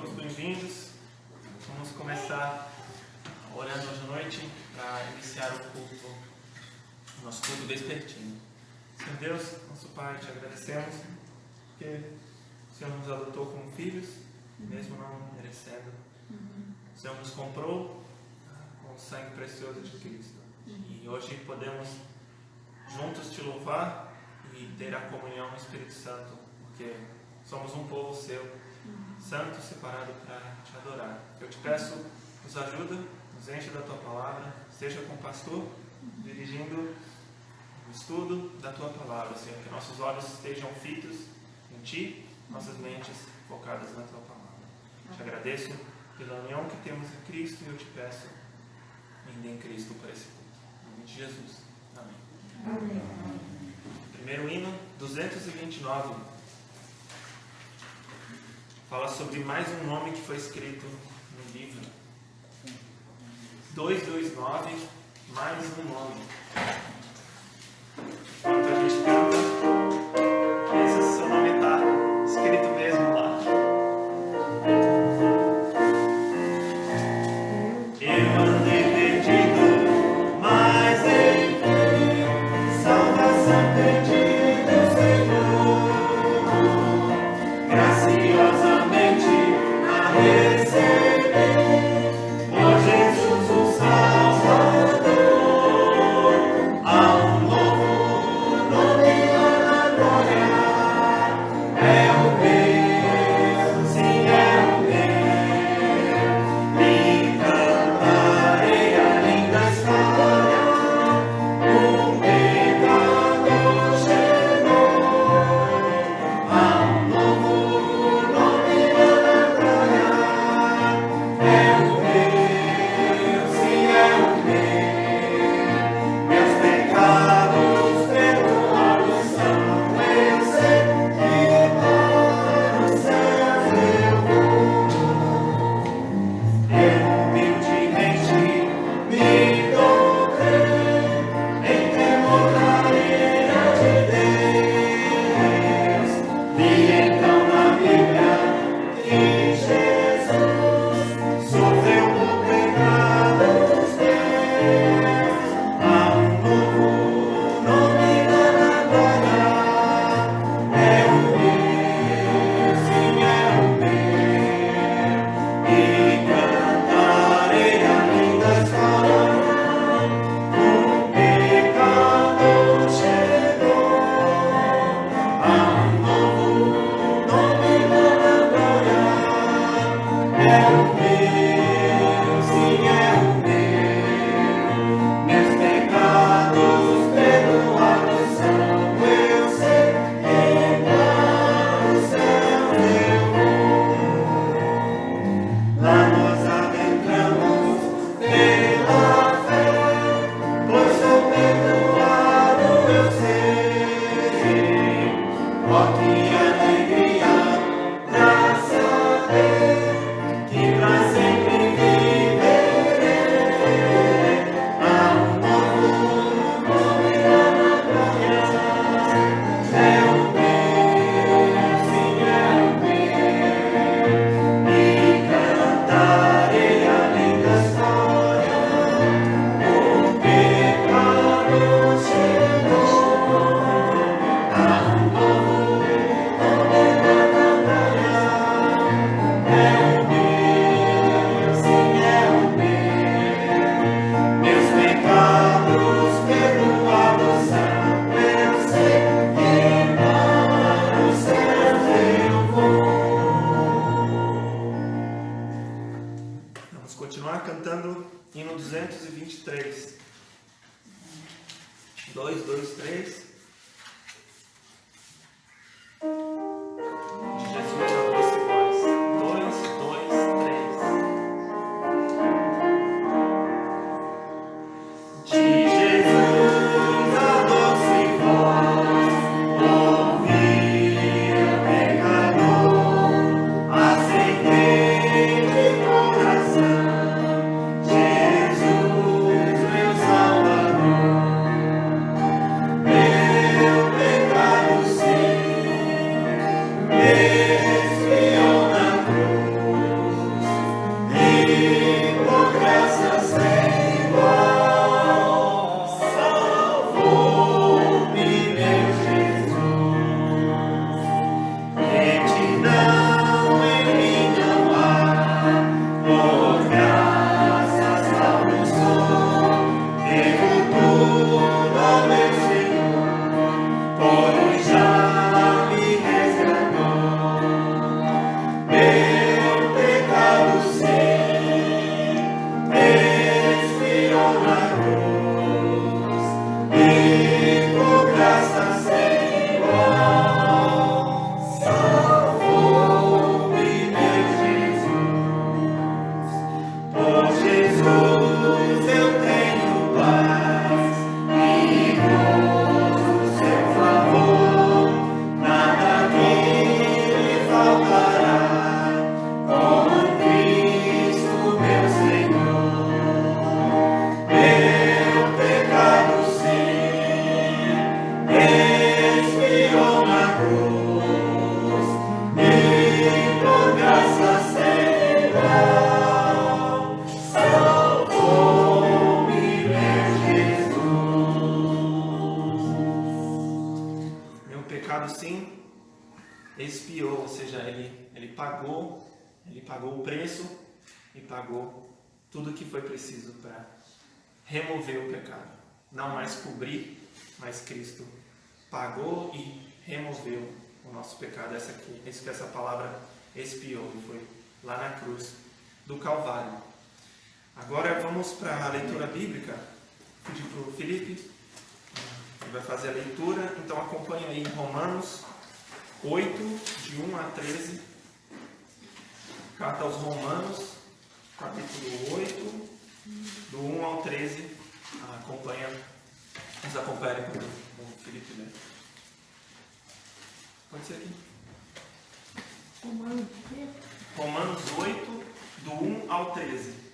todos bem-vindos. Vamos começar orando hoje à noite para iniciar o culto, nosso culto vespertino. Senhor Deus, nosso Pai, te agradecemos porque o Senhor nos adotou como filhos, mesmo não merecendo. O Senhor nos comprou com o sangue precioso de Cristo. E hoje podemos juntos te louvar e ter a comunhão no Espírito Santo, porque somos um povo seu, santo, separado para te adorar. Eu te peço, nos ajuda, nos enche da tua palavra, seja com o pastor, dirigindo o estudo da tua palavra, Senhor, que nossos olhos estejam fitos em ti, nossas mentes focadas na tua palavra. Te agradeço pela união que temos em Cristo e eu te peço, ainda em Cristo, para esse culto. Em nome de Jesus. Amém. Amém. Primeiro hino, 229. Fala sobre mais um nome que foi escrito no livro. 229, mais um nome. Enquanto a gente canta, pensa se seu nome está escrito mesmo lá. Eu andei perdido, mas enfim, salvação perdi do Senhor. Graciosamente a receber, ó Jesus o Salvador. Há um novo nome lá na glória, é o meu, sim é o meu. Me cantarei a linda história, um pecador chegou. Há um novo nome lá na glória, é o meu, sim é o meu. Meus pecados perdoados são, eu sei que para o céu eu vou. Eu humildemente me dobrei em temor da ira de Deus. Li então na Bíblia que Jesus sofreu por pecados meus. Há um novo nome lá na glória, é o meu, sim é o meu. E cantarei a linda história, um pecador chegou. Há um novo nome lá na glória, é o meu, sim é o meu. Meus pecados perdoados são, eu sei, e para o céu eu vou. Lá nós adentramos pela fé, pois sou perdoado, eu sei. Ó que alegria pra saber que pra sempre viverei. Há um novo nome lá na glória, é o meu, sim é o meu. E cantarei a linda história, o pecado chegou. Há um novo nome lá na glória, é o meu, sim é o meu. Meus pecados perdoados são, eu sei que para o céu eu vou. Vamos continuar cantando hino 223. 2, 2, 3. De Jesus a doce voz. 2, 2, 3. De Jesus a doce voz, ouvi o pecador, aceitei de coração, Jesus meu Salvador. expiou, ou seja, ele pagou o preço e pagou tudo o que foi preciso para remover o pecado. Não mais cobrir, mas Cristo pagou e removeu o nosso pecado. Isso que essa palavra expiou, foi lá na cruz do Calvário. Agora vamos para a leitura bíblica. Vou pedir para o Felipe, que vai fazer a leitura. Então acompanhe aí Romanos 8, de 1 a 13. Carta aos Romanos, capítulo 8, do 1 ao 13. Nos acompanhe com o Felipe lê. Pode ser aqui. Romanos 8, do 1 ao 13.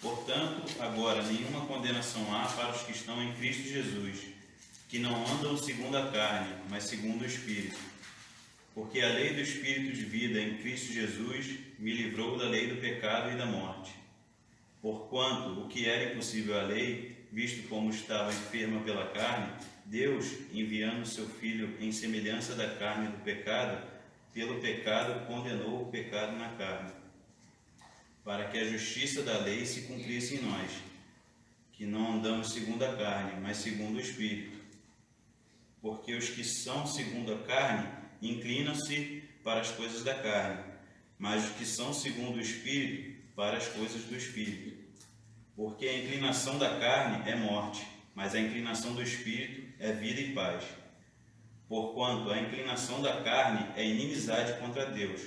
Portanto, agora nenhuma condenação há para os que estão em Cristo Jesus, que não andam segundo a carne, mas segundo o Espírito. Porque a lei do Espírito de vida em Cristo Jesus me livrou da lei do pecado e da morte. Porquanto o que era impossível à lei, visto como estava enferma pela carne, Deus, enviando seu Filho em semelhança da carne do pecado, pelo pecado condenou o pecado na carne, para que a justiça da lei se cumprisse em nós, que não andamos segundo a carne, mas segundo o Espírito. Porque os que são segundo a carne inclinam-se para as coisas da carne, mas os que são segundo o Espírito, para as coisas do Espírito. Porque a inclinação da carne é morte, mas a inclinação do Espírito é vida e paz. Porquanto a inclinação da carne é inimizade contra Deus,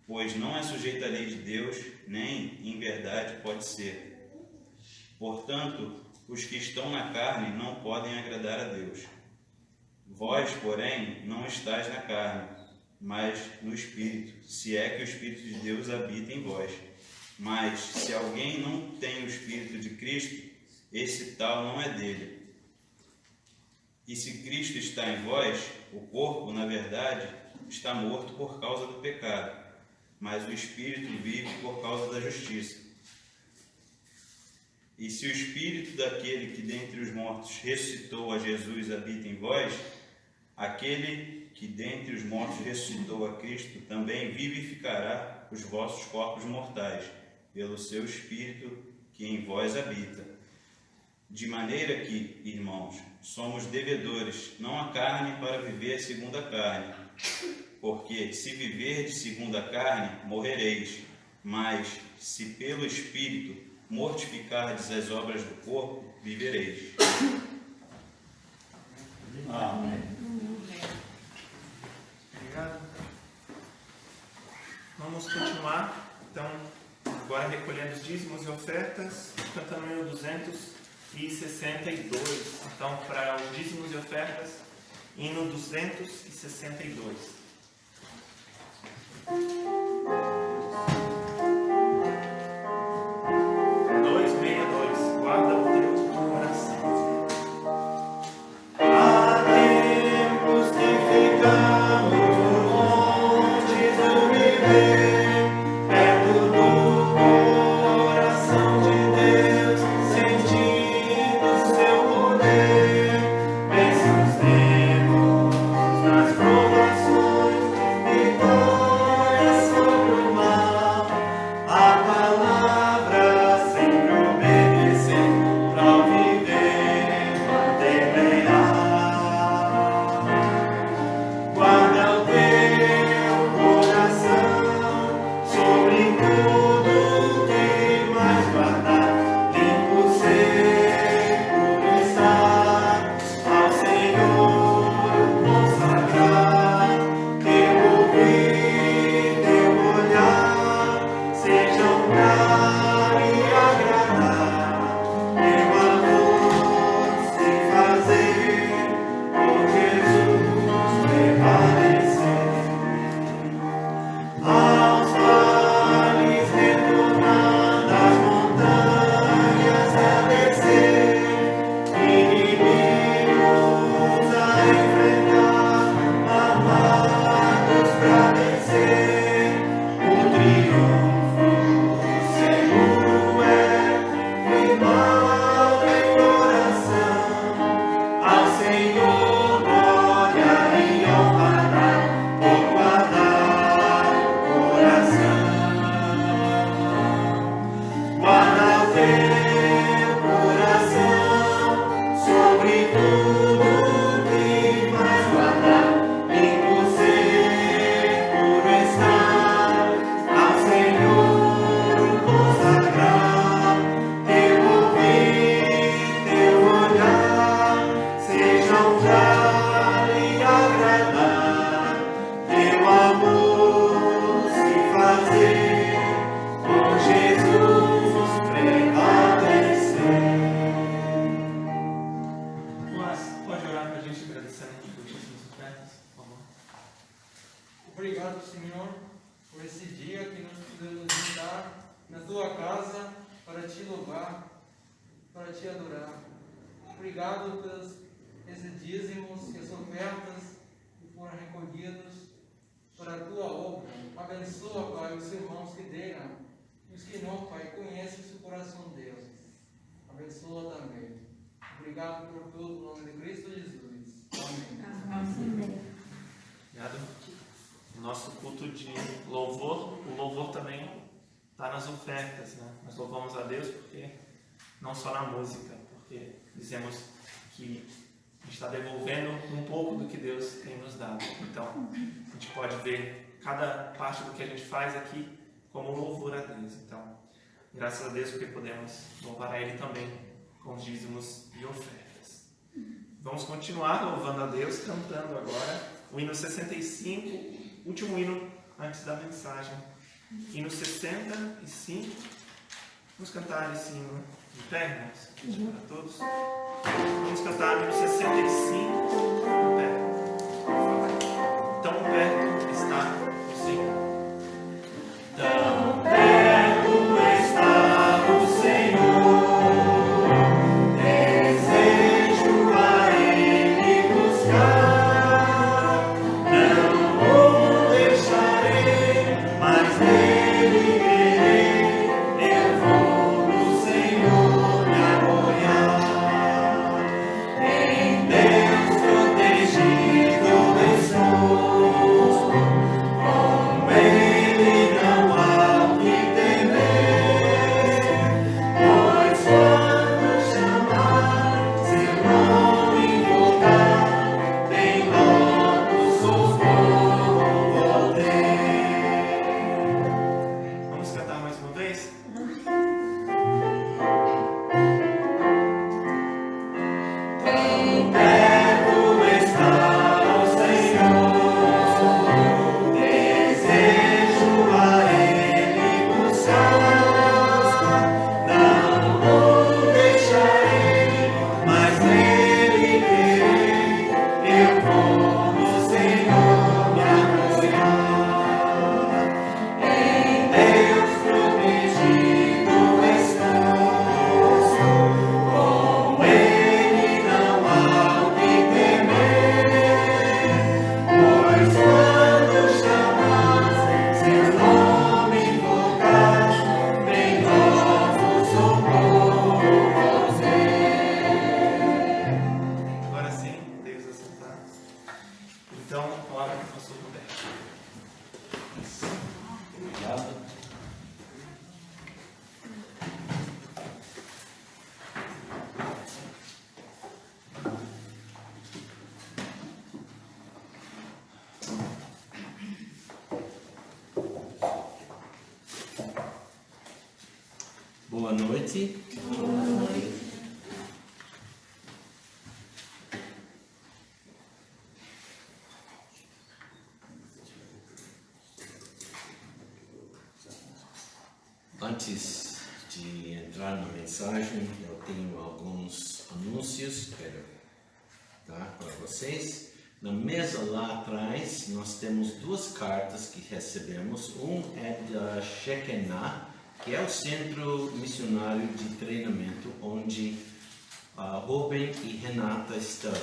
pois não é sujeita à lei de Deus, nem em verdade pode ser. Portanto, os que estão na carne não podem agradar a Deus. Vós, porém, não estáis na carne, mas no Espírito, se é que o Espírito de Deus habita em vós. Mas, se alguém não tem o Espírito de Cristo, esse tal não é dele. E se Cristo está em vós, o corpo, na verdade, está morto por causa do pecado, mas o Espírito vive por causa da justiça. E se o Espírito daquele que dentre os mortos ressuscitou a Jesus habita em vós, aquele que dentre os mortos ressuscitou a Cristo também vivificará os vossos corpos mortais, pelo seu Espírito que em vós habita. De maneira que, irmãos, somos devedores, não à carne, para viver segundo a carne. Porque se viverdes segundo a carne, morrereis. Mas, se pelo Espírito mortificardes as obras do corpo, vivereis. Amém. Obrigado. Vamos continuar, então, agora recolhendo os dízimos e ofertas, cantando o hino 262. Então, para os dízimos e ofertas, hino 262. 262, guarda o teu coração. Há tempos que ficamos longe do viver, perto do coração de Deus, sentindo seu poder. Vencemos nas provações, vitória sobre o mal. Obrigado, Senhor, por esse dia que nós podemos estar na Tua casa para Te louvar, para Te adorar. Obrigado pelos esses dízimos e as ofertas que foram recolhidos para a Tua obra. Abençoa, Pai, os irmãos que deram e os que não, Pai, conhecem o seu coração deles. Abençoa também. Obrigado por tudo, no nome de Cristo Jesus. Amém. Obrigado. Nosso culto de louvor, o louvor também está nas ofertas, né? Nós louvamos a Deus porque não só na música, porque dizemos que a gente está devolvendo um pouco do que Deus tem nos dado. Então, a gente pode ver cada parte do que a gente faz aqui como louvor a Deus. Então, graças a Deus porque podemos louvar a Ele também com os dízimos e ofertas. Vamos continuar louvando a Deus, cantando agora o hino 65, último hino antes da mensagem. Hino 65. Vamos cantar esse hino de pé, irmãos? Para todos. Vamos cantar o hino 65 de pé. Tão perto está o Senhor. Tão perto está o Senhor. Desejo a Ele buscar. Não o deixarei, mas nele irei. Eu vou no Senhor me apoiar. Em Deus protegido estou. Com Ele não há o que temer. Pois quando chamar, se não invocar, bem logo socorro voltei. Vamos cantar mais uma vez? Tão perto está o Senhor. Desejo a Ele buscar. Não o deixarei, mas nele irei. Eu vou no Senhor me apoiar. Em Deus protegido estou. Com Ele não há o que temer. Pois quando chamar, seu nome invocar, bem logo socorro voltei. Agora sim, Deus assentar. Então, a palavra do pastor Roberto. Obrigado. Boa noite. Antes de entrar na mensagem, eu tenho alguns anúncios para vocês. Na mesa lá atrás, nós temos duas cartas que recebemos. Um é da Shekinah, que é o centro missionário de treinamento onde Ruben e Renata estão.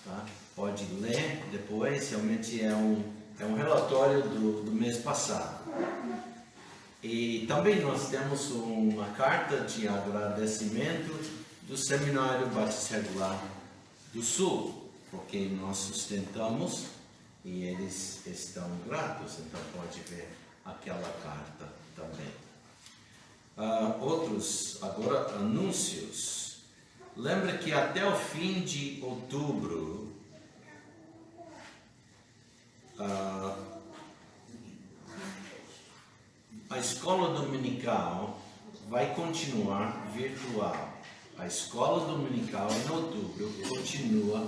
Tá? Pode ler depois, realmente é um relatório do mês passado. E também nós temos uma carta de agradecimento do Seminário Batista Regular do Sul, porque nós sustentamos e eles estão gratos, então pode ver aquela carta também. Outros, agora, anúncios. Lembra que até o fim de outubro, a escola dominical vai continuar virtual. A escola dominical em outubro continua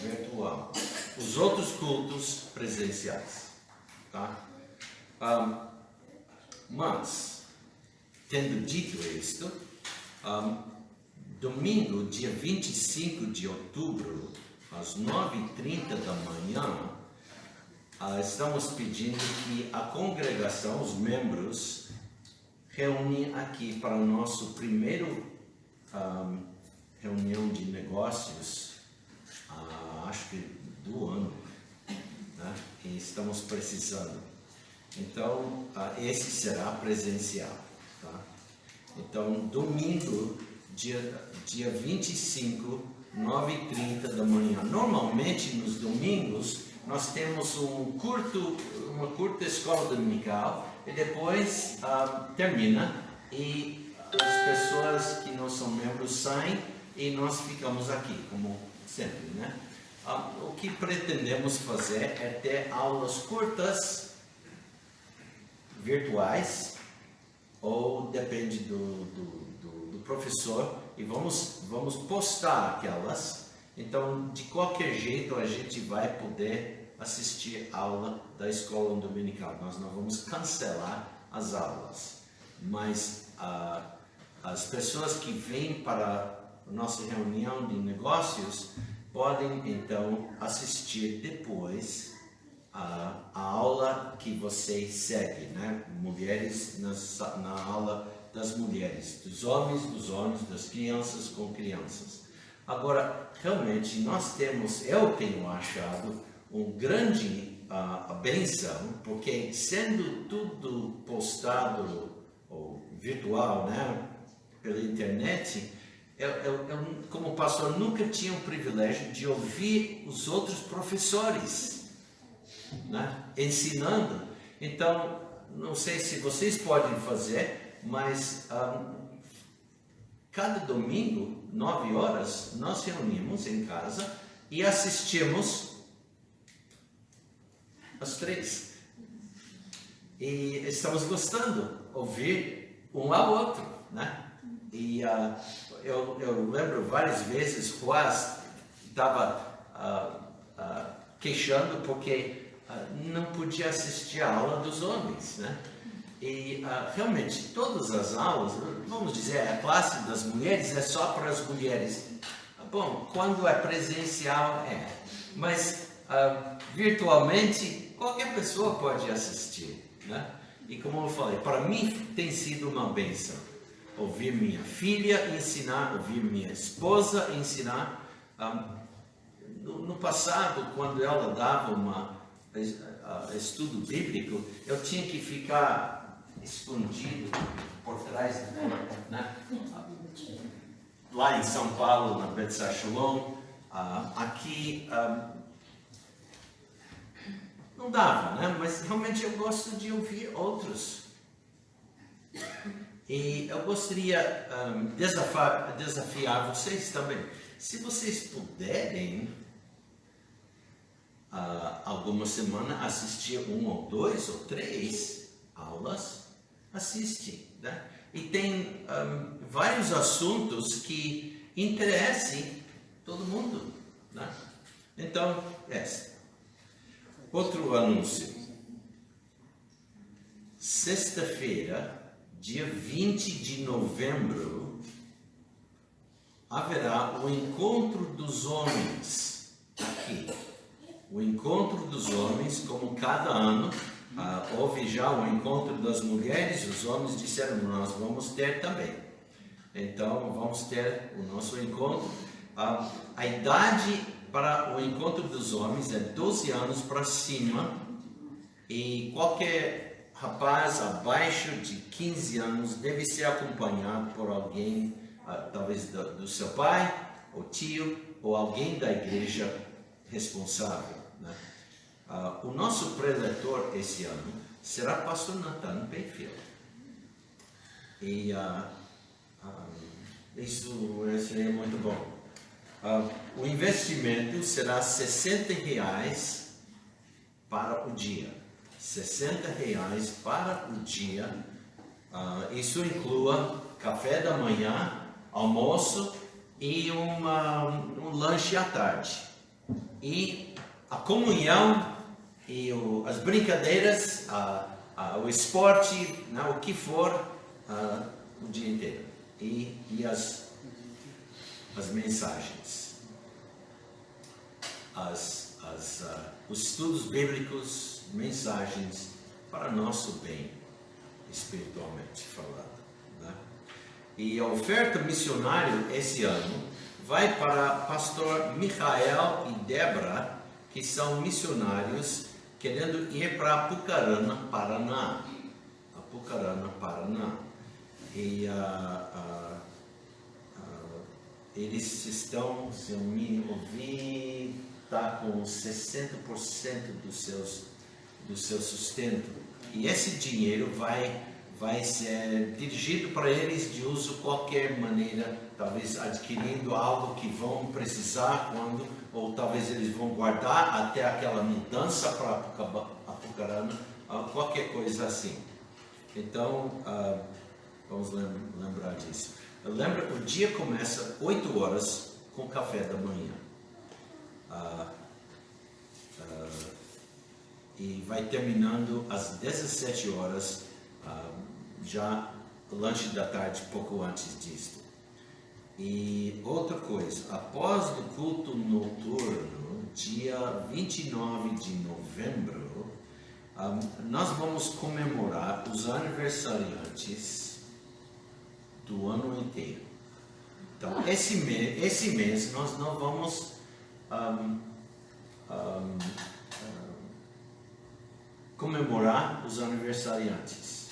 virtual. Os outros cultos presenciais. Tá? Mas, tendo dito isto, domingo, dia 25 de outubro, às 9h30 da manhã, estamos pedindo que a congregação, os membros, reúnem aqui para o nosso primeiro reunião de negócios, acho que do ano, né? E estamos precisando. Então, esse será presencial. Tá? Então, domingo, dia 25, 9h30 da manhã. Normalmente, nos domingos, nós temos uma curta escola dominical e depois termina e as pessoas que não são membros saem e nós ficamos aqui, como sempre, né? O que pretendemos fazer é ter aulas curtas, virtuais, ou depende do professor, e vamos postar aquelas. Então, de qualquer jeito, a gente vai poder assistir a aula da escola dominical. Nós não vamos cancelar as aulas, mas as pessoas que vêm para a nossa reunião de negócios podem, então, assistir depois a aula que vocês seguem, né? Mulheres na aula das mulheres, dos homens, das crianças com crianças. Agora, realmente, eu tenho achado grande benção, porque sendo tudo postado ou virtual, né, pela internet, eu, como pastor, nunca tinha o privilégio de ouvir os outros professores, né, ensinando. Então, não sei se vocês podem fazer, mas cada domingo, 9 horas, nós reunimos em casa e assistimos as 3. E estamos gostando de ouvir um ao outro, né? E eu lembro várias vezes o Juaz estava queixando porque não podia assistir a aula dos homens, né? E realmente todas as aulas, vamos dizer, a classe das mulheres é só para as mulheres. Bom, quando é presencial mas virtualmente qualquer pessoa pode assistir, né? E como eu falei, para mim tem sido uma bênção ouvir minha filha ensinar, ouvir minha esposa ensinar. No passado, quando ela dava estudo bíblico, eu tinha que ficar escondido por trás da porta, né? Lá em São Paulo, na Bethesda Shalom, aqui não dava, né? Mas realmente eu gosto de ouvir outros. E eu gostaria desafiar vocês também. Se vocês puderem, alguma semana, assistir 1 ou 2 ou 3 aulas, assiste, né? E tem vários assuntos que interessem todo mundo, né? Então, outro anúncio. Sexta-feira, dia 20 de novembro, haverá o Encontro dos Homens aqui. O Encontro dos Homens, como cada ano, houve já o Encontro das Mulheres, os homens disseram, nós vamos ter também. Então, vamos ter o nosso encontro. A idade para o Encontro dos Homens é 12 anos para cima, e qualquer rapaz abaixo de 15 anos deve ser acompanhado por alguém, talvez do seu pai, ou tio, ou alguém da igreja responsável, né? O nosso preletor esse ano será pastor Nathan Bayfield. E isso seria muito bom. O investimento será R$60 para o dia. R$60 para o dia. Isso inclui café da manhã, almoço e um lanche à tarde. E a comunhão e as brincadeiras, o esporte, né, o que for, o dia inteiro. E as mensagens. As os estudos bíblicos, mensagens para nosso bem, espiritualmente falando. Né? E a oferta missionária esse ano vai para pastor Michael e Débora, que são missionários querendo ir para Apucarana, Paraná. Apucarana, Paraná. E eles estão, se eu me ouvi, está com 60% do seu sustento. E esse dinheiro vai ser dirigido para eles de uso qualquer maneira, talvez adquirindo algo que vão precisar ou talvez eles vão guardar até aquela mudança para Apucarana, qualquer coisa assim. Então, vamos lembrar disso. Lembra, o dia começa 8 horas com café da manhã. E vai terminando às 17 horas, já lanche da tarde, pouco antes disto. E outra coisa, após o culto noturno, dia 29 de novembro, nós vamos comemorar os aniversariantes do ano inteiro. Então, esse mês nós não vamos comemorar os aniversariantes.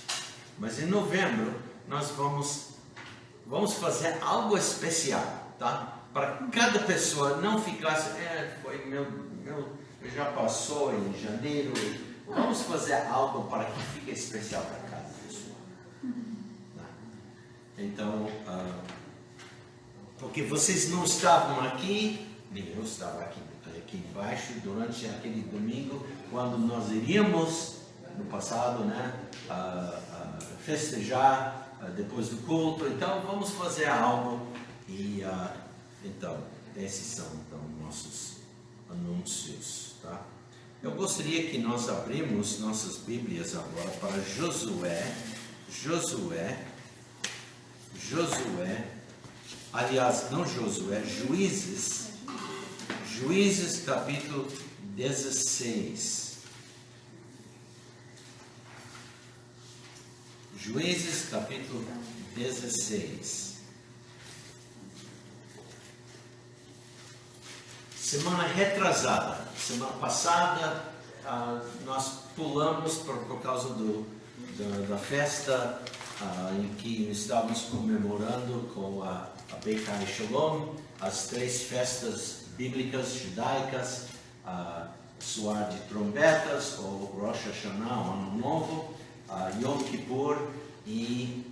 Mas em novembro nós vamos fazer algo especial, tá? Para cada pessoa não ficar assim, foi meu já passou em janeiro. Vamos fazer algo para que fique especial para cada pessoa. Tá? Então, porque vocês não estavam aqui, nem eu estava aqui embaixo durante aquele domingo, quando nós iríamos no passado, né, festejar depois do culto. Então vamos fazer algo e então esses são então nossos anúncios, tá? Eu gostaria que nós abrimos nossas Bíblias agora para Josué, aliás, não Josué, Juízes capítulo 16. Juízes capítulo 16. Semana retrasada, semana passada, nós pulamos por causa da festa em que estávamos comemorando com a Beikai Shalom, as 3 festas bíblicas judaicas, soar de trombetas, ou Rosh Hashanah, o Ano Novo, Yom Kippur e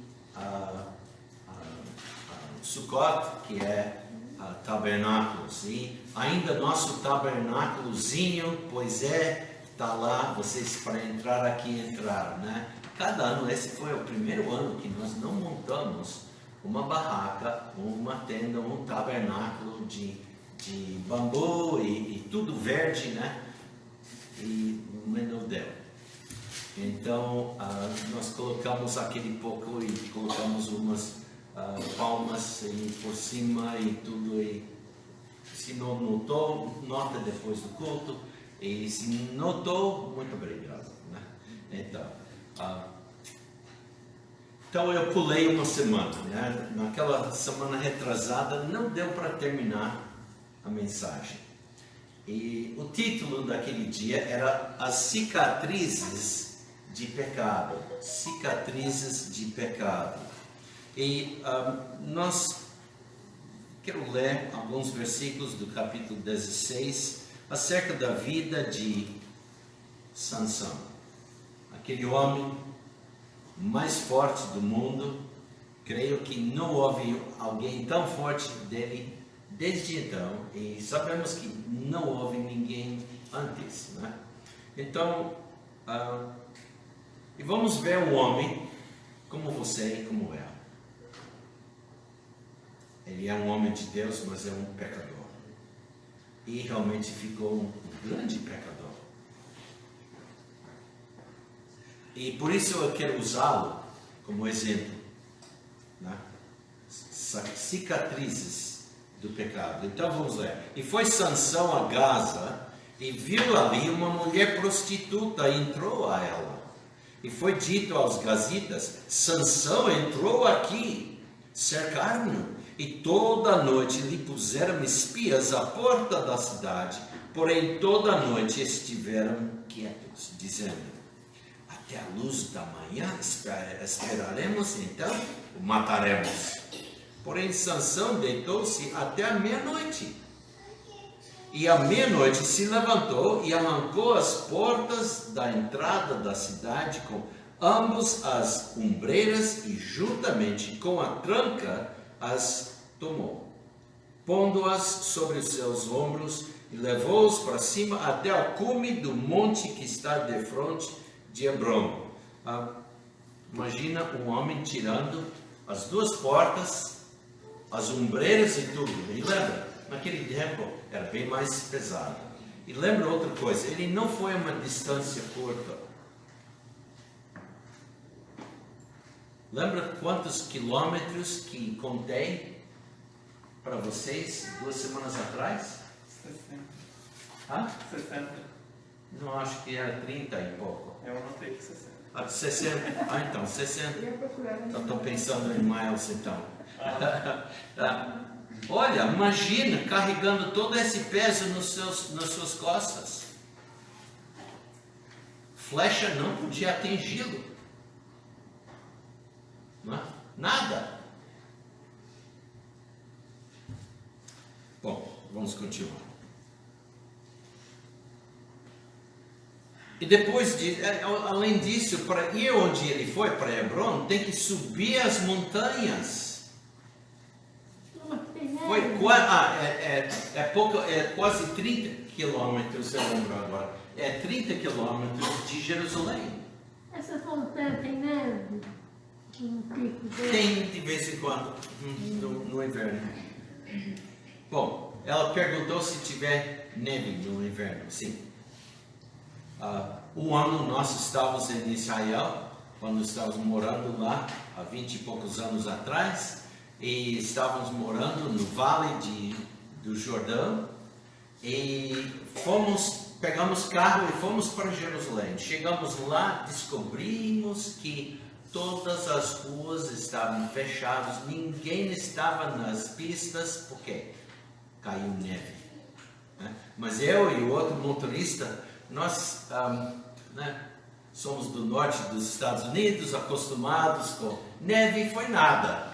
Sukkot, que é tabernáculos. E ainda nosso tabernáculozinho, pois está lá, vocês para entrar aqui entraram, né? Cada ano, esse foi o primeiro ano que nós não montamos uma barraca, uma tenda, um tabernáculo de bambu e tudo verde, né? E não deu. Então, nós colocamos aquele pouco e colocamos umas palmas por cima e tudo. E se não notou, nota depois do culto. E se notou, muito obrigado, né? Então eu pulei uma semana, né? Naquela semana retrasada não deu para terminar a mensagem. E o título daquele dia era As Cicatrizes de Pecado. Cicatrizes de Pecado. E quero ler alguns versículos do capítulo 16 acerca da vida de Sansão, aquele homem mais forte do mundo. Creio que não houve alguém tão forte dele desde então, e sabemos que não houve ninguém antes, né? Então, e vamos ver um homem como você e como eu. Ele é um homem de Deus, mas é um pecador. E realmente ficou um grande pecador. E por isso eu quero usá-lo como exemplo, né? Cicatrizes do pecado. Então vamos ler. E foi Sansão a Gaza e viu ali uma mulher prostituta, entrou a ela. E foi dito aos gazitas: Sansão entrou aqui, cercaram-no, e toda a noite lhe puseram espias à porta da cidade, porém toda a noite estiveram quietos, dizendo: até a luz da manhã esperaremos, então o mataremos. Porém Sansão deitou-se até a meia-noite. E à meia-noite se levantou e arrancou as portas da entrada da cidade com ambos as ombreiras e juntamente com a tranca as tomou, pondo-as sobre os seus ombros, e levou-os para cima até ao cume do monte que está defronte de Hebrom. Imagina um homem tirando as duas portas, as ombreiras e tudo. E lembra, naquele tempo era bem mais pesado. E lembra outra coisa, ele não foi uma distância curta. Lembra quantos quilômetros que contei para vocês 2 semanas atrás? 60. 60. Não, acho que era 30 e pouco. Eu anotei que 60. 60. Então, 60. Estou pensando em miles, então. Olha, imagina carregando todo esse peso nas suas costas. Flecha não podia atingi-lo. Nada. Bom, vamos continuar. E depois, além disso, para ir onde ele foi, para Hebrom, tem que subir as montanhas. Foi quase 30 quilômetros, eu lembro agora. É 30 quilômetros de Jerusalém. Essa montanha tem neve? Tem de vez em quando, no inverno. Bom, ela perguntou se tiver neve no inverno. Sim. Um ano nós estávamos em Israel, quando estávamos morando lá, há 20 e poucos anos atrás, e estávamos morando no Vale do Jordão, e pegamos carro e fomos para Jerusalém. Chegamos lá, descobrimos que todas as ruas estavam fechadas, ninguém estava nas pistas, porque caiu neve. Mas eu e o outro motorista, nós somos do norte dos Estados Unidos, acostumados com neve, foi nada.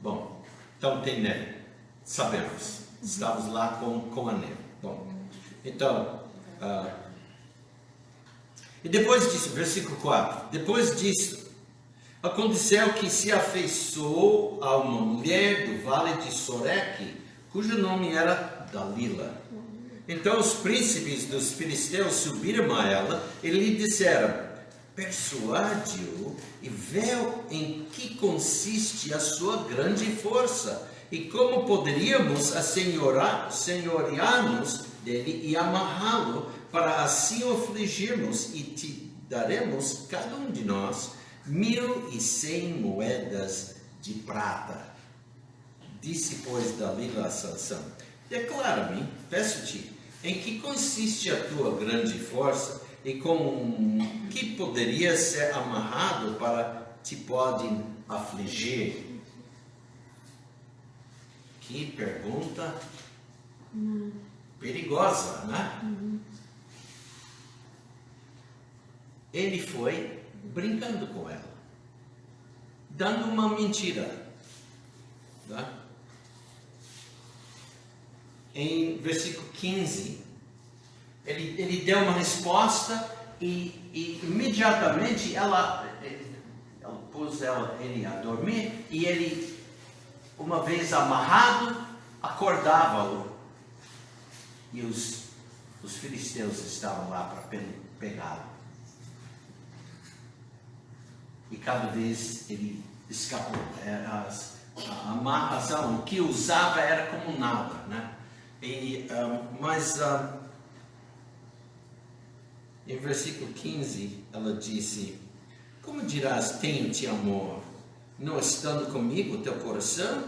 Bom, então tem neve, sabemos, estamos lá com a neve. Bom, então, e depois disso, versículo 4, depois disso, aconteceu que se afeiçoou a uma mulher do vale de Soreque, cujo nome era Dalila. Então os príncipes dos filisteus subiram a ela e lhe disseram: persuade-o e vê em que consiste a sua grande força, e como poderíamos assenhorear-nos dele e amarrá-lo, para assim o afligirmos, e te daremos, cada um de nós, 1.100 moedas de prata. Disse, pois, Dalila a Sansão: declara-me, peço-te, em que consiste a tua grande força, e com que poderia ser amarrado para te podem afligir? Que pergunta perigosa, né? Ele foi brincando com ela, dando uma mentira, tá? Em versículo 15, ele deu uma resposta e imediatamente ela pôs ele a dormir, e ele, uma vez amarrado, acordava-o, e os filisteus estavam lá para pegá-lo. E cada vez ele escapou. A amarração que usava era como nada, né? Mas em versículo 15 ela disse: como dirás, tenho-te amor, não estando comigo o teu coração?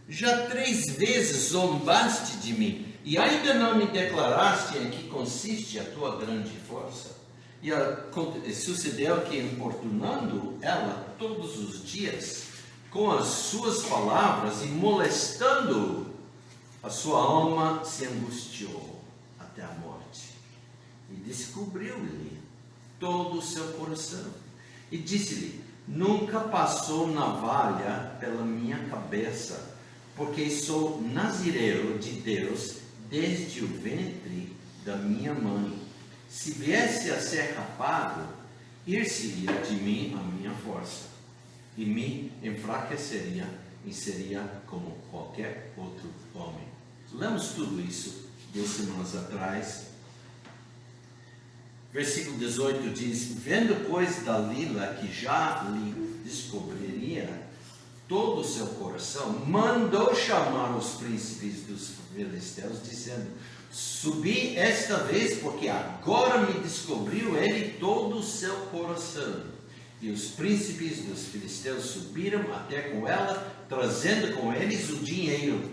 Já 3 vezes zombaste de mim, e ainda não me declaraste em que consiste a tua grande força. E sucedeu que, importunando ela todos os dias, com as suas palavras e molestando, a sua alma se angustiou até a morte. E descobriu-lhe todo o seu coração. E disse-lhe: nunca passou navalha pela minha cabeça, porque sou nazireu de Deus desde o ventre da minha mãe. Se viesse a ser rapado, ir-se-ia de mim a minha força, e me enfraqueceria e seria como qualquer outro homem. Lemos tudo isso 2 semanas atrás. Versículo 18 diz: vendo, pois, Dalila que já lhe descobriria todo o seu coração, mandou chamar os príncipes dos filisteus, dizendo: subi esta vez, porque agora me descobriu ele todo o seu coração. E os príncipes dos filisteus subiram até com ela, trazendo com eles o dinheiro.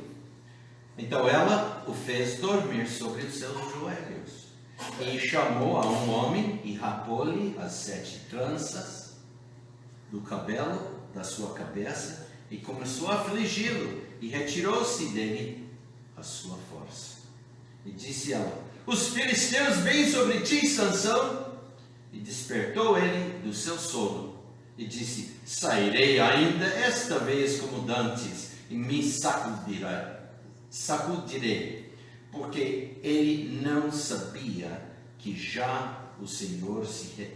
Então ela o fez dormir sobre os seus joelhos, e chamou a um homem e rapou-lhe as 7 tranças do cabelo da sua cabeça, e começou a afligi-lo, e retirou-se dele a sua força. E disse ela: os filisteus vêm sobre ti, Sansão. E despertou ele do seu sono, e disse: sairei ainda esta vez como dantes, e me sacudirei, porque ele não sabia que já o Senhor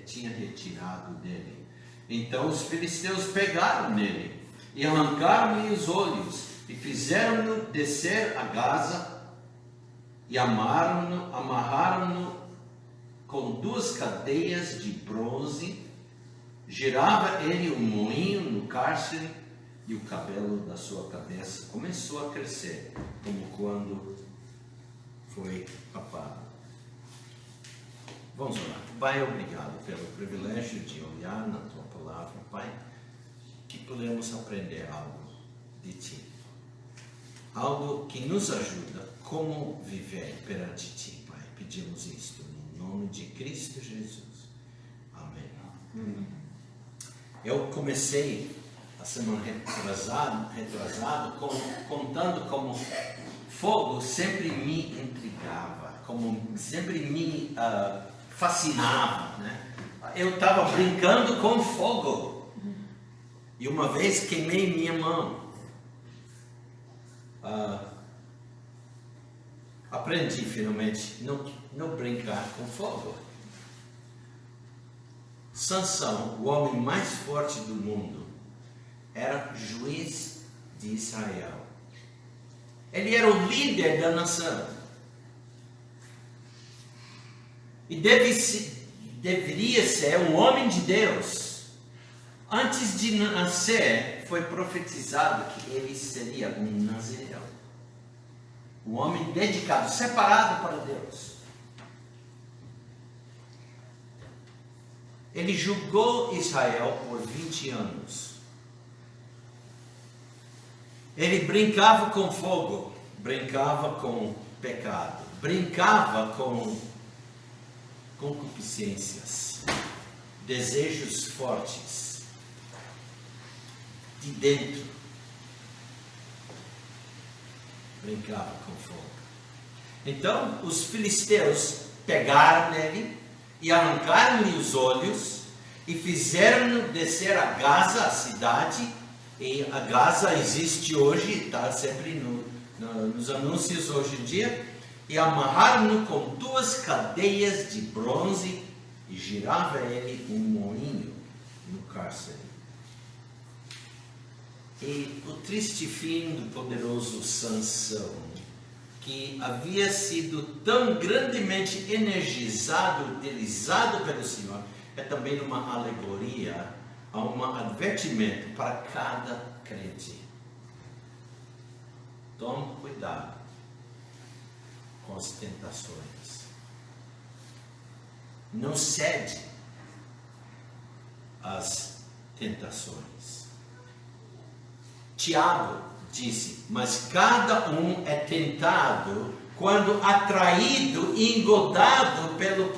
tinha retirado dele. Então os filisteus pegaram nele, e arrancaram-lhe os olhos, e fizeram-no descer a Gaza, e amarraram-no com 2 cadeias de bronze. Girava ele um moinho no cárcere, e o cabelo da sua cabeça começou a crescer, como quando foi rapado. Vamos orar. Pai, obrigado pelo privilégio de olhar na tua palavra, Pai, que podemos aprender algo de ti, algo que nos ajuda como viver perante ti, Pai. Pedimos isto no nome de Cristo Jesus. Amém. Eu comecei a semana retrasado contando como fogo sempre me intrigava, como sempre me fascinava, né? Eu estava brincando com fogo, e uma vez queimei minha mão. Aprendi finalmente não brincar com fogo. Sansão, o homem mais forte do mundo, era juiz de Israel. Ele era o líder da nação. E deveria ser um homem de Deus. Antes de nascer, foi profetizado que ele seria um nazireu, um homem dedicado, separado para Deus. Ele julgou Israel por 20 anos. Ele brincava com fogo, brincava com pecado, brincava com concupiscências, desejos fortes de dentro. Brincava com fogo. Então os filisteus pegaram nele e arrancaram-lhe os olhos e fizeram-no descer a Gaza, a cidade. E a Gaza existe hoje, está sempre nos anúncios hoje em dia. E amarraram-no com 2 cadeias de bronze, e girava ele um moinho no cárcere. E o triste fim do poderoso Sansão, que havia sido tão grandemente energizado, utilizado pelo Senhor, é também uma alegoria, um advertimento para cada crente. Tome cuidado com as tentações. Não cede às tentações. Tiago disse, mas cada um é tentado quando atraído e engodado pela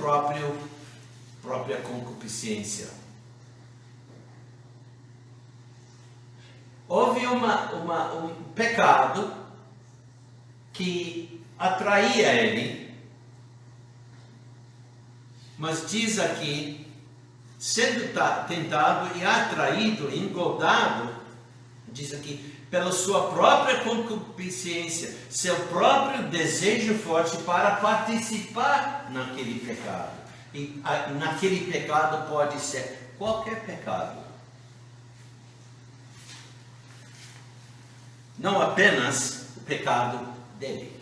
própria concupiscência. Houve um pecado que atraía ele, mas diz aqui, sendo tentado e atraído, engodado, diz aqui, pela sua própria concupiscência, seu próprio desejo forte para participar naquele pecado. E naquele pecado pode ser qualquer pecado. Não apenas o pecado dele.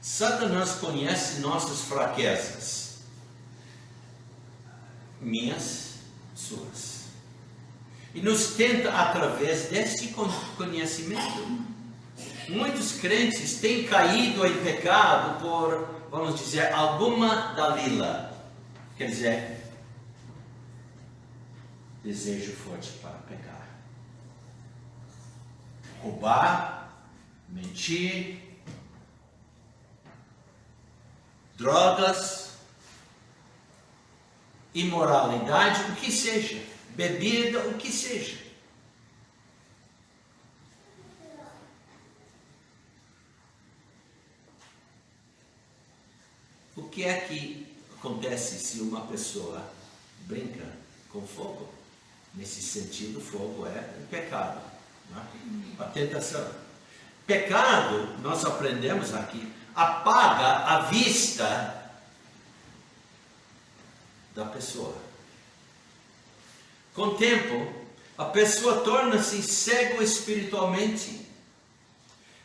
Satanás conhece nossas fraquezas, minhas, suas, e nos tenta através deste conhecimento. Muitos crentes têm caído em pecado por, vamos dizer, alguma dalila, quer dizer, desejo forte para pecar, roubar, mentir, drogas, imoralidade, o que seja, bebida, o que seja. O que é que acontece se uma pessoa brinca com fogo? Nesse sentido, fogo é um pecado, né? A tentação. Pecado, nós aprendemos aqui, apaga a vista da pessoa. Com o tempo, a pessoa torna-se cego espiritualmente.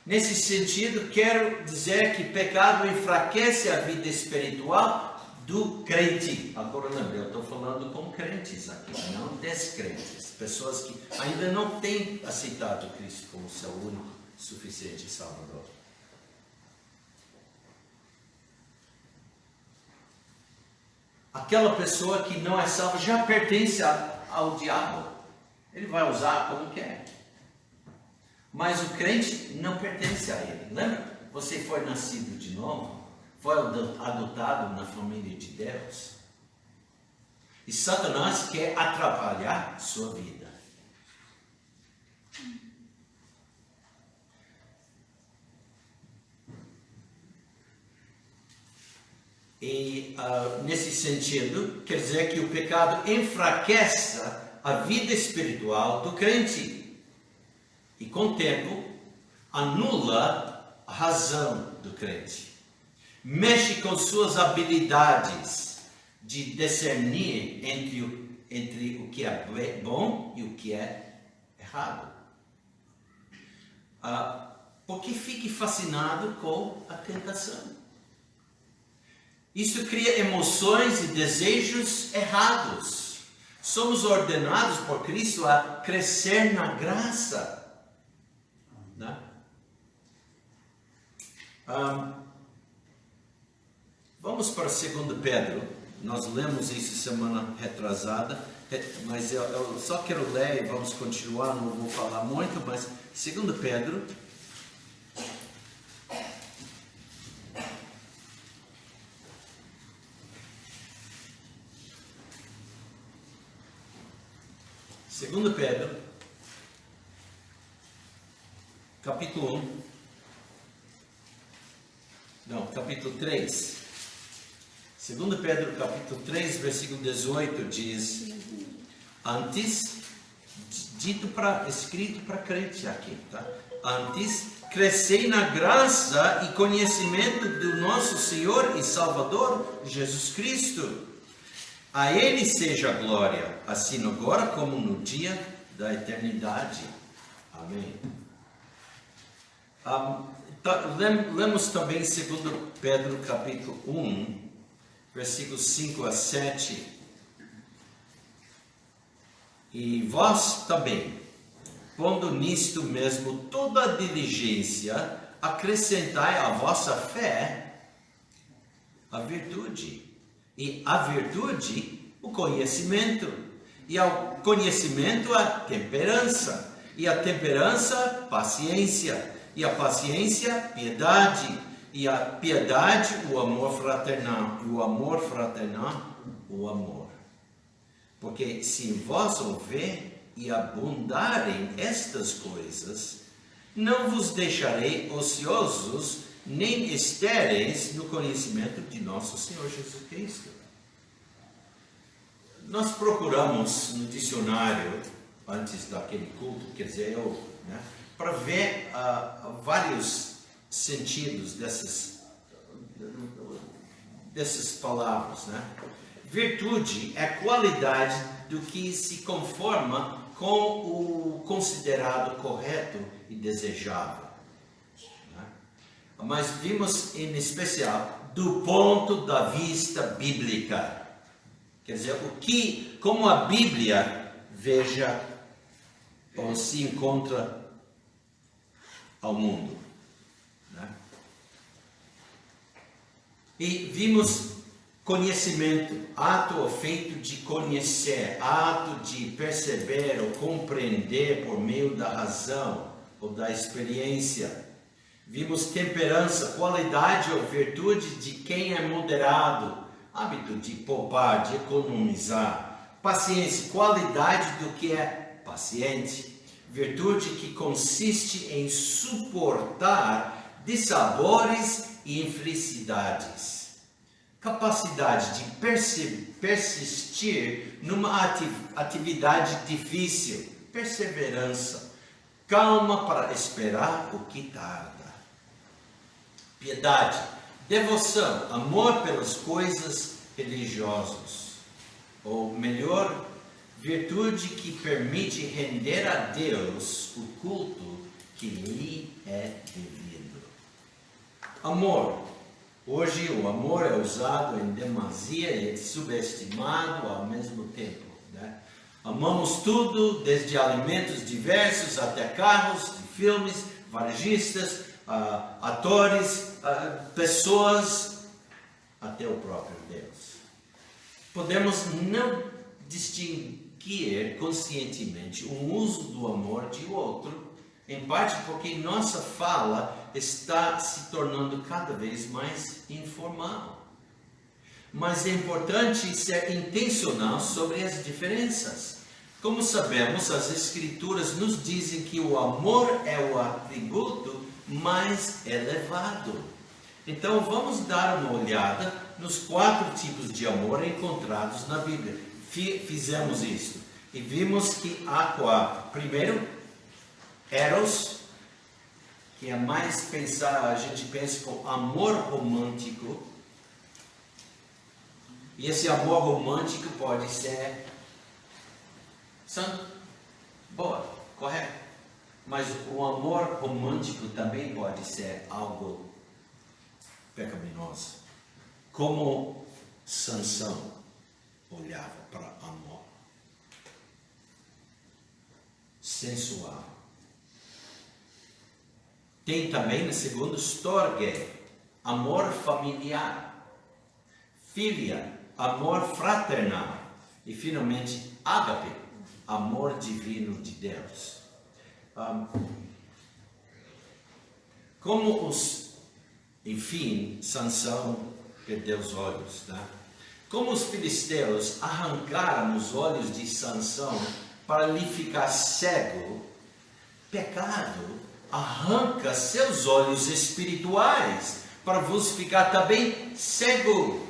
Nesse sentido, quero dizer que pecado enfraquece a vida espiritual do crente. Agora lembre, eu estou falando com crentes aqui, não descrentes. Pessoas que ainda não têm aceitado Cristo como seu único, suficiente Salvador. Aquela pessoa que não é salva já pertence ao diabo. Ele vai usar como quer. Mas o crente não pertence a ele. Lembra? Você foi nascido de novo. Foi adotado na família de Deus. E Satanás quer atrapalhar sua vida. E nesse sentido, quer dizer que o pecado enfraquece a vida espiritual do crente. E com o tempo, anula a razão do crente. Mexe com suas habilidades de discernir entre o que é bom e o que é errado. Porque fique fascinado com a tentação. Isso cria emoções e desejos errados. Somos ordenados por Cristo a crescer na graça. Né? Vamos para 2 Pedro. Nós lemos isso semana retrasada, mas eu só quero ler e vamos continuar, não vou falar muito, mas 2 Pedro. Segundo Pedro, capítulo 1, não, capítulo 3. 2 Pedro, capítulo 3, versículo 18, diz, antes, escrito para crente aqui, tá? Antes, crescei na graça e conhecimento do nosso Senhor e Salvador, Jesus Cristo. A Ele seja a glória, assim agora como no dia da eternidade. Amém. Lemos também 2 Pedro capítulo 1, versículos 5 a 7. E vós também, pondo nisto mesmo toda a diligência, acrescentai à vossa fé a virtude. E a virtude, o conhecimento. E ao conhecimento, a temperança. E a temperança, paciência. E a paciência, piedade. E a piedade, o amor fraternal. E o amor fraternal, o amor. Porque se vós houver e abundarem estas coisas, não vos deixarei ociosos, nem estéreis no conhecimento de nosso Senhor Jesus Cristo. Nós procuramos no dicionário, antes daquele culto, quer dizer, para ver vários sentidos dessas palavras, né? Virtude é qualidade do que se conforma com o considerado correto e desejável, né? Mas vimos em especial do ponto da vista bíblica, quer dizer, como a Bíblia veja ou se encontra ao mundo, né? E vimos conhecimento, ato ou feito de conhecer, ato de perceber ou compreender por meio da razão ou da experiência. Vimos temperança, qualidade ou virtude de quem é moderado, hábito de poupar, de economizar. Paciência, qualidade do que é paciente. Virtude que consiste em suportar dissabores e infelicidades. Capacidade de persistir numa atividade difícil. Perseverança. Calma para esperar o que tarda. Piedade. Devoção. Amor pelas coisas religiosas. Ou melhor, virtude que permite render a Deus o culto que lhe é devido. Amor. Hoje o amor é usado em demasia e é subestimado ao mesmo tempo, né? Amamos tudo, desde alimentos diversos até carros, filmes, varejistas, atores, pessoas, até o próprio Deus. Podemos não distinguir conscientemente um uso do amor de outro, em parte porque nossa fala está se tornando cada vez mais informal. Mas é importante ser intencional sobre as diferenças. Como sabemos, as Escrituras nos dizem que o amor é o atributo mais elevado. Então vamos dar uma olhada nos 4 tipos de amor encontrados na Bíblia. Fizemos isso e vimos que há 4. Primeiro, Eros, que é mais a gente pensa com amor romântico. E esse amor romântico pode ser santo, boa, correto. Mas o amor romântico também pode ser algo pecaminoso. Como Sansão olhava para amor sensual. Tem também no segundo storge, amor familiar, filia, amor fraternal e finalmente ágape, amor divino de Deus. Enfim, Sansão perdeu os olhos, tá? Como os filisteus arrancaram os olhos de Sansão para lhe ficar cego, pecado arranca seus olhos espirituais para vos ficar também cego.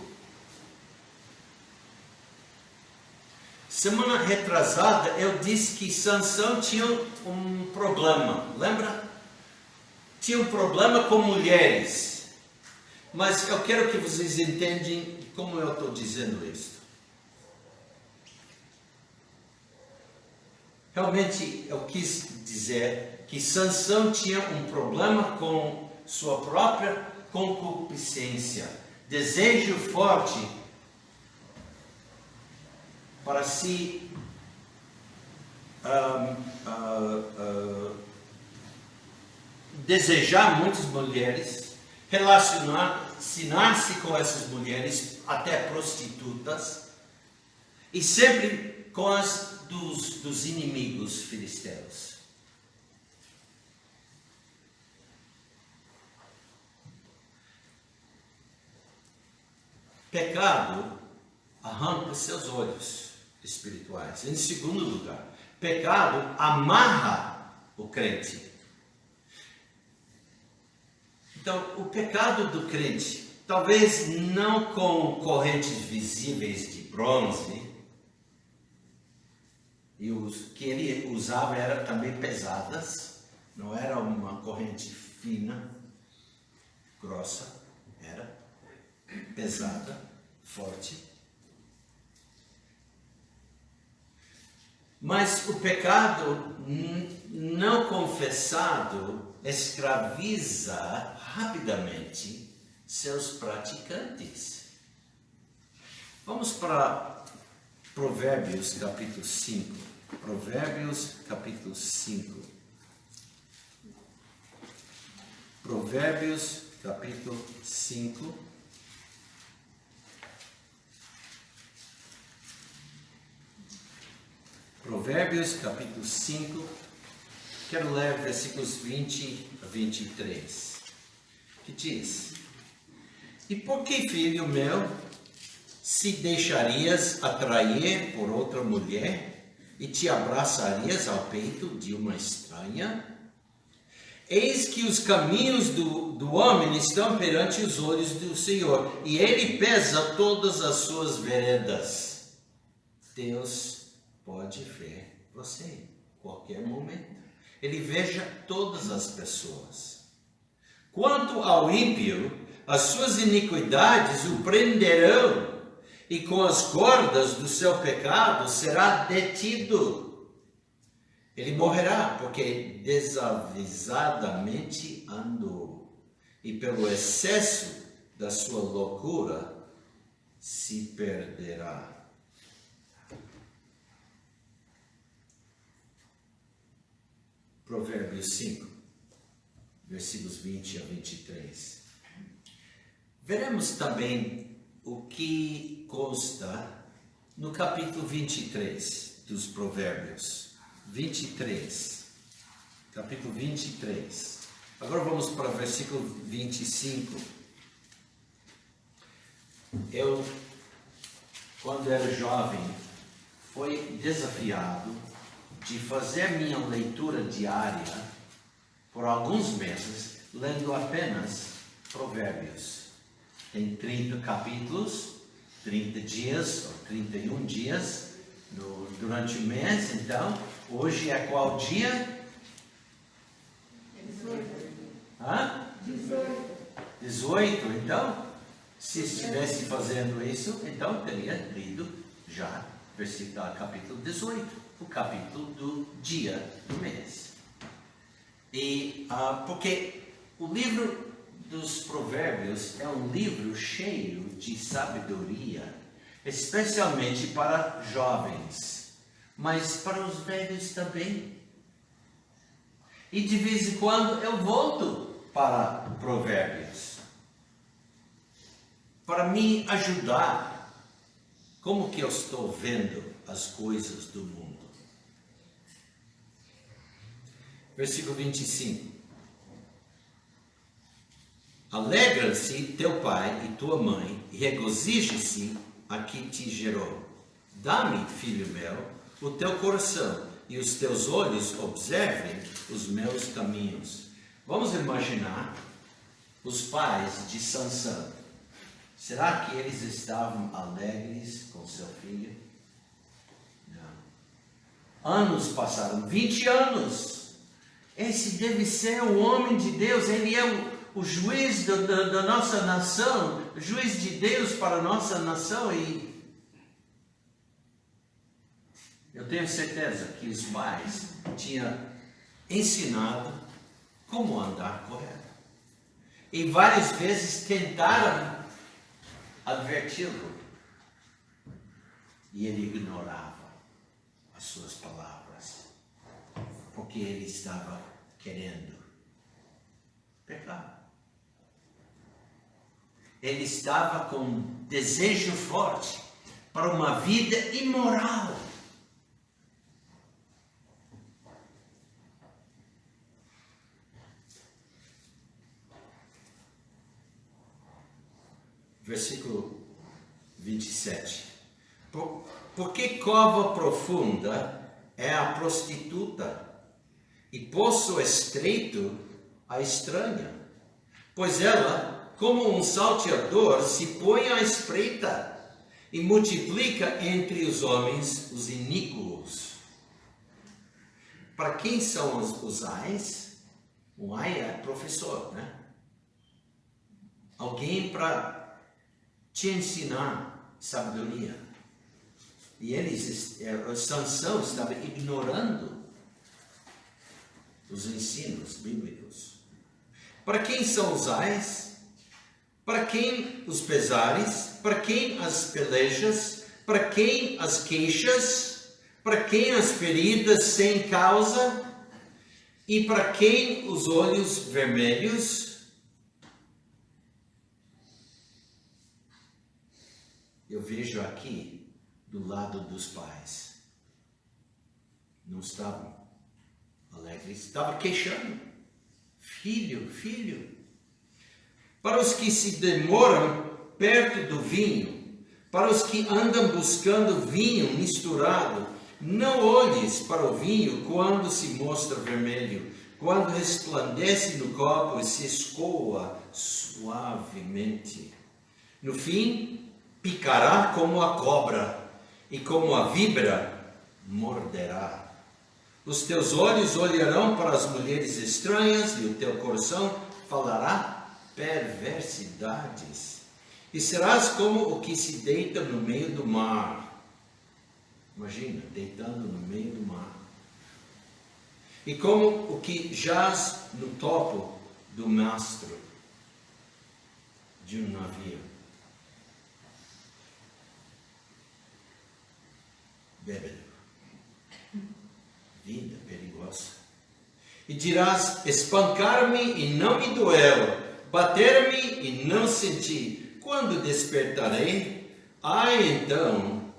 Semana retrasada eu disse que Sansão tinha um problema, lembra? Tinha um problema com mulheres. Mas eu quero que vocês entendam como eu estou dizendo isso. Realmente eu quis dizer que Sansão tinha um problema com sua própria concupiscência, desejo forte para se desejar muitas mulheres, relacionar-se com essas mulheres, até prostitutas, e sempre com as dos inimigos filisteus. Pecado arranca seus olhos espirituais. Em segundo lugar, pecado amarra o crente. Então, o pecado do crente, talvez não com correntes visíveis de bronze, e os que ele usava eram também pesadas, não era uma corrente fina, grossa, era pesada, forte. Mas o pecado não confessado escraviza rapidamente seus praticantes. Vamos para Provérbios capítulo 5. Provérbios capítulo 5. Provérbios capítulo 5. Provérbios capítulo 5, quero ler versículos 20 a 23, que diz: E por que, filho meu, se deixarias atrair por outra mulher e te abraçarias ao peito de uma estranha? Eis que os caminhos do homem estão perante os olhos do Senhor, e ele pesa todas as suas veredas. Deus pode ver você qualquer momento. Ele veja todas as pessoas. Quanto ao ímpio, as suas iniquidades o prenderão, e com as cordas do seu pecado será detido. Ele morrerá, porque desavisadamente andou, e pelo excesso da sua loucura se perderá. Provérbios 5, versículos 20 a 23. Veremos também o que consta no capítulo 23 dos Provérbios. 23, capítulo 23. Agora vamos para o versículo 25. Eu, quando era jovem, fui desafiado de fazer minha leitura diária por alguns meses, lendo apenas Provérbios. Tem 30 capítulos, 30 dias, ou 31 dias durante o mês. Então, hoje é qual dia? 18. Então, se estivesse fazendo isso, então teria lido já capítulo 18. O capítulo do dia do mês. E porque o livro dos Provérbios é um livro cheio de sabedoria, especialmente para jovens, mas para os velhos também. E de vez em quando eu volto para Provérbios para me ajudar como que eu estou vendo as coisas do mundo. Versículo 25. Alegra-se teu pai e tua mãe, e regozije-se a que te gerou. Dá-me, filho meu, o teu coração, e os teus olhos observem os meus caminhos. Vamos imaginar os pais de Sansão. Será que eles estavam alegres com seu filho? Não. Anos passaram, 20 anos. Esse deve ser o homem de Deus, ele é o juiz da nossa nação, o juiz de Deus para a nossa nação. E eu tenho certeza que os pais tinham ensinado como andar correto. E várias vezes tentaram adverti-lo. E ele ignorava as suas palavras, porque ele estava querendo pecar. Ele estava com um desejo forte para uma vida imoral. versículo 27. Porque cova profunda é a prostituta, e poço estreito a estranha, pois ela, como um salteador, se põe à espreita e multiplica entre os homens os iníquos. Para quem são os ais? O ai é professor, né? Alguém para te ensinar sabedoria. E Sansão estava ignorando os ensinos bíblicos. Para quem são os ais? Para quem os pesares? Para quem as pelejas? Para quem as queixas? Para quem as feridas sem causa? E para quem os olhos vermelhos? Eu vejo aqui do lado dos pais. Não estavam alegres, estavam queixando. Filho, filho. Para os que se demoram perto do vinho, para os que andam buscando vinho misturado, não olhes para o vinho quando se mostra vermelho, quando resplandece no copo e se escoa suavemente. No fim, picará como a cobra, e como a víbora, morderá. Os teus olhos olharão para as mulheres estranhas, e o teu coração falará perversidades. E serás como o que se deita no meio do mar. Imagina, deitando no meio do mar. E como o que jaz no topo do mastro de um navio. Bêbado. Vida perigosa. E dirás: espancar-me e não me doeu, bater-me e não senti. Quando despertarei, então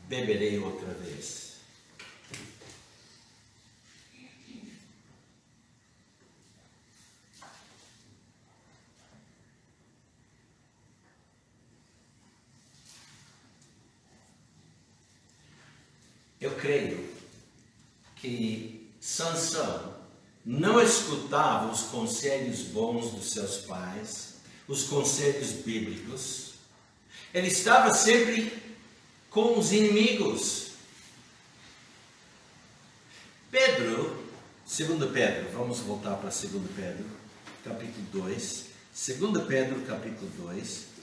beberei outra vez. Eu creio que Sansão não escutava os conselhos bons dos seus pais, os conselhos bíblicos. Ele estava sempre com os inimigos. Pedro, 2 Pedro, vamos voltar para 2 Pedro, capítulo 2. 2 Pedro, capítulo 2.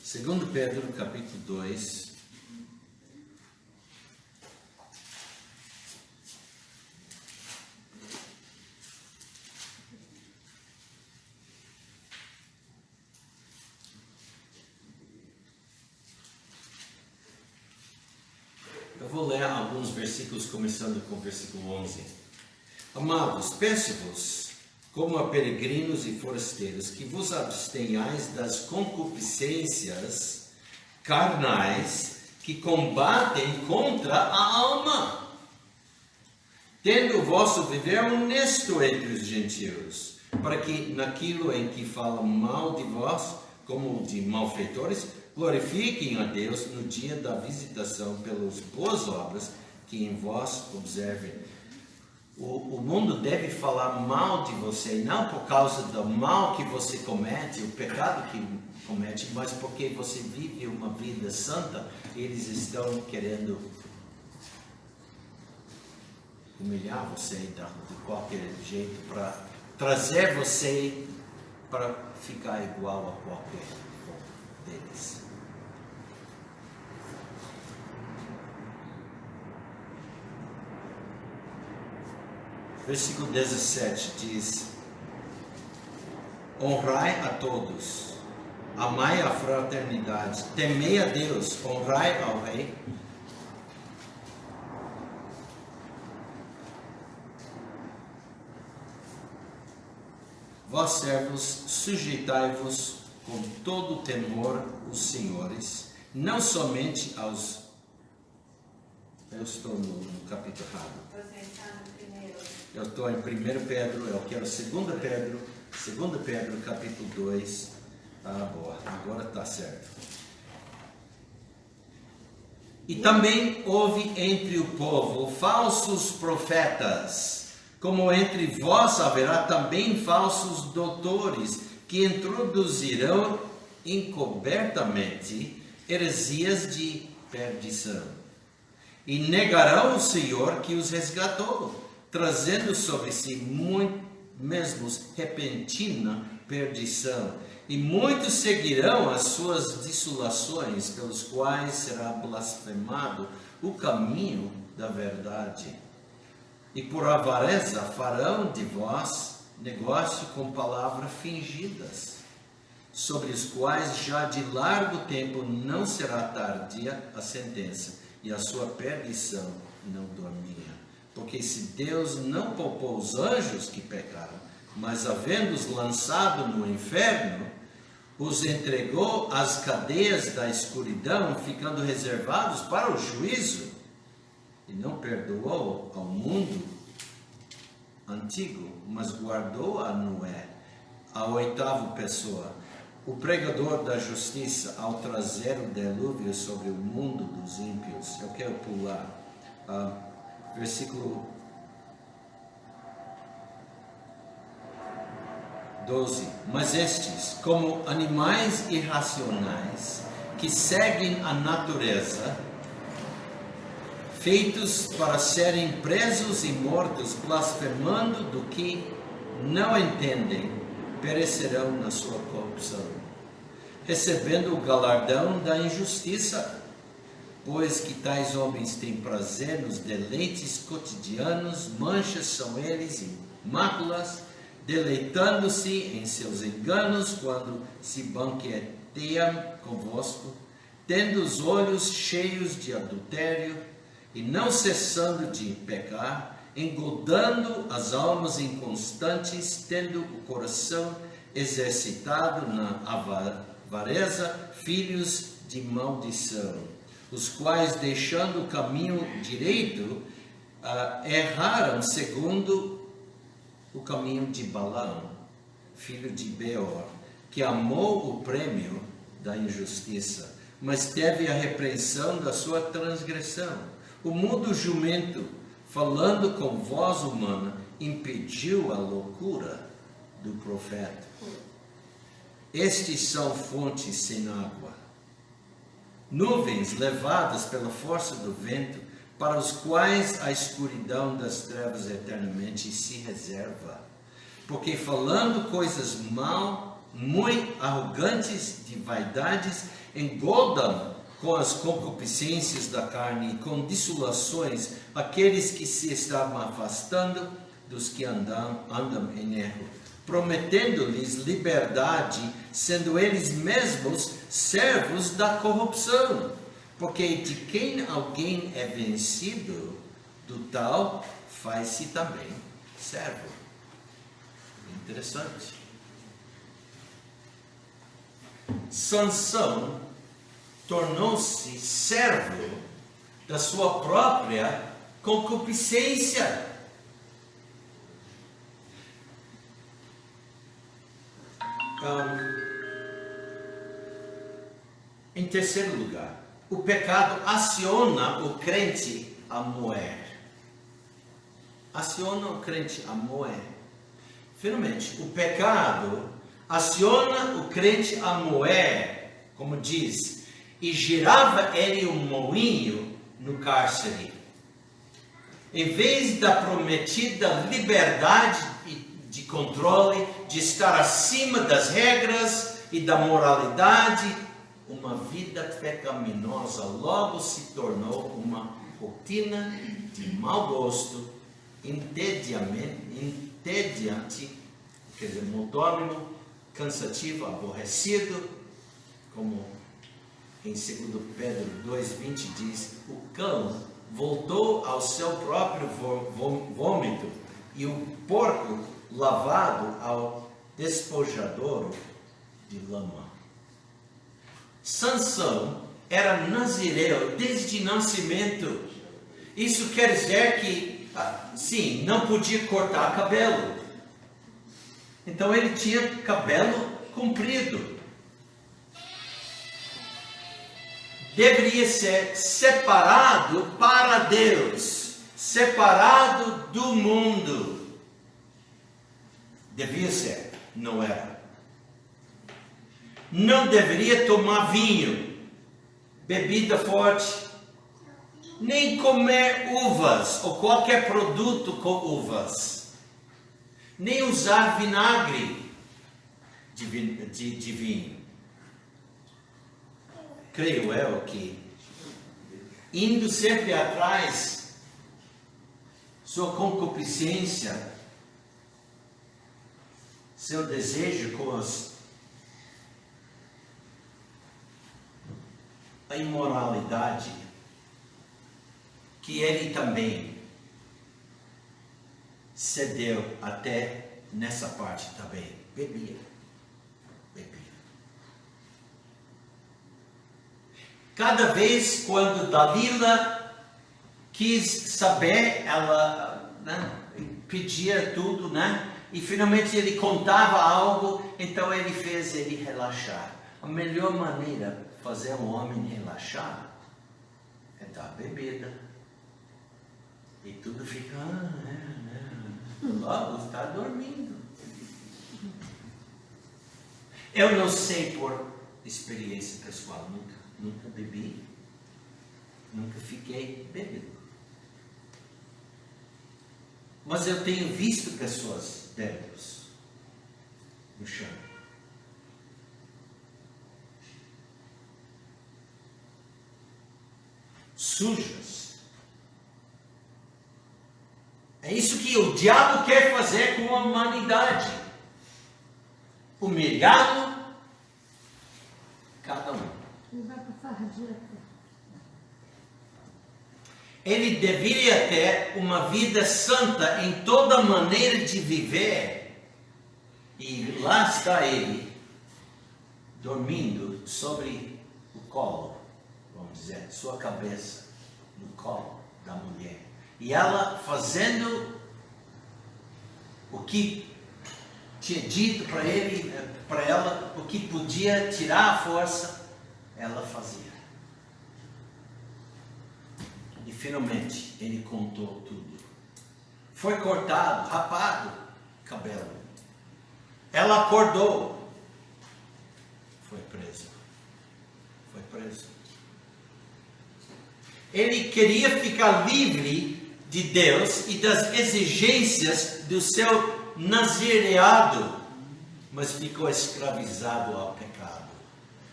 Segundo Pedro, capítulo 2, eu vou ler alguns versículos, começando com o versículo 11. Amados, peço-vos, como a peregrinos e forasteiros, que vos abstenhais das concupiscências carnais que combatem contra a alma, tendo o vosso viver honesto entre os gentios, para que naquilo em que falam mal de vós, como de malfeitores, glorifiquem a Deus no dia da visitação pelas boas obras que em vós observem. O mundo deve falar mal de você, não por causa do mal que você comete, o pecado que comete, mas porque você vive uma vida santa. Eles estão querendo humilhar você de qualquer jeito, para trazer você para ficar igual a qualquer um deles. Versículo 17 diz: honrai a todos, amai a fraternidade, temei a Deus, honrai ao rei. Vós servos, sujeitai-vos com todo temor os senhores, não somente aos Eu estou no capítulo errado. Você está no primeiro. Eu estou em 1 Pedro, eu quero 2 Pedro, capítulo 2. Ah, boa, agora está certo. E também houve entre o povo falsos profetas, como entre vós haverá também falsos doutores, que introduzirão encobertamente heresias de perdição. E negarão o Senhor que os resgatou, trazendo sobre si mesmos repentina perdição. E muitos seguirão as suas dissolações, pelos quais será blasfemado o caminho da verdade. E por avareza farão de vós negócio com palavras fingidas, sobre os quais já de largo tempo não será tardia a sentença, e a sua perdição não dormia. Porque se Deus não poupou os anjos que pecaram, mas havendo-os lançado no inferno, os entregou às cadeias da escuridão, ficando reservados para o juízo, e não perdoou ao mundo antigo, mas guardou a Noé, a oitava pessoa, o pregador da justiça, ao trazer o dilúvio sobre o mundo dos ímpios. Eu quero pular versículo 12. Mas estes, como animais irracionais, que seguem a natureza, feitos para serem presos e mortos, blasfemando do que não entendem, perecerão na sua corrupção, recebendo o galardão da injustiça, pois que tais homens têm prazer nos deleites cotidianos, manchas são eles e máculas, deleitando-se em seus enganos quando se banqueteiam convosco, tendo os olhos cheios de adultério e não cessando de pecar, engodando as almas inconstantes, tendo o coração exercitado na avareza, filhos de maldição, os quais, deixando o caminho direito, erraram segundo o caminho de Balaão, filho de Beor, que amou o prêmio da injustiça, mas teve a repreensão da sua transgressão. O mudo jumento, falando com voz humana, impediu a loucura do profeta. Estes são fontes sem água, nuvens levadas pela força do vento, para os quais a escuridão das trevas eternamente se reserva. Porque falando coisas muito arrogantes de vaidades, engodam com as concupiscências da carne e com dissolações aqueles que se estavam afastando dos que andam em erro, prometendo-lhes liberdade, sendo eles mesmos servos da corrupção. Porque de quem alguém é vencido, do tal faz-se também servo. Interessante. Sansão tornou-se servo da sua própria concupiscência. Em terceiro lugar, o pecado aciona o crente a moer. Aciona o crente a moer. Finalmente, o pecado aciona o crente a moer, como diz, e girava ele um moinho no cárcere. Em vez da prometida liberdade de controle, de estar acima das regras e da moralidade, uma vida pecaminosa logo se tornou uma rotina de mau gosto, entediante, quer dizer, monótono, cansativo, aborrecido, como em 2 Pedro 2,20 diz, o cão voltou ao seu próprio vômito e o porco lavado ao despojadouro de lama. Sansão era nazireu desde nascimento Isso quer dizer que, sim, não podia cortar cabelo. Então ele tinha cabelo comprido. Deveria ser separado para Deus, separado do mundo. Devia ser, não era. Não deveria tomar vinho, bebida forte, nem comer uvas ou qualquer produto com uvas, nem usar vinagre de vinho. Creio eu que, indo sempre atrás, sua concupiscência, seu desejo com a imoralidade, que ele também cedeu até nessa parte também. Bebia. Cada vez quando Dalila quis saber, ela pedia tudo, e finalmente ele contava algo, então ele fez ele relaxar. A melhor maneira de fazer um homem relaxar é dar bebida. E tudo fica, logo está dormindo. Eu não sei por experiência pessoal, nunca bebi, nunca fiquei bêbado. Mas eu tenho visto pessoas débeis no chão. Sujas. É isso que o diabo quer fazer com a humanidade. Humilhá-lo, cada um. Ele deveria ter uma vida santa em toda maneira de viver. E lá está ele, dormindo sobre o colo, vamos dizer, sua cabeça, no colo da mulher. E ela fazendo o que tinha dito para ela, o que podia tirar a força, ela fazia. E finalmente ele contou tudo. Foi cortado, rapado o cabelo. Ela acordou. Foi preso. Ele queria ficar livre de Deus e das exigências do seu nazireado, mas ficou escravizado ao pecado.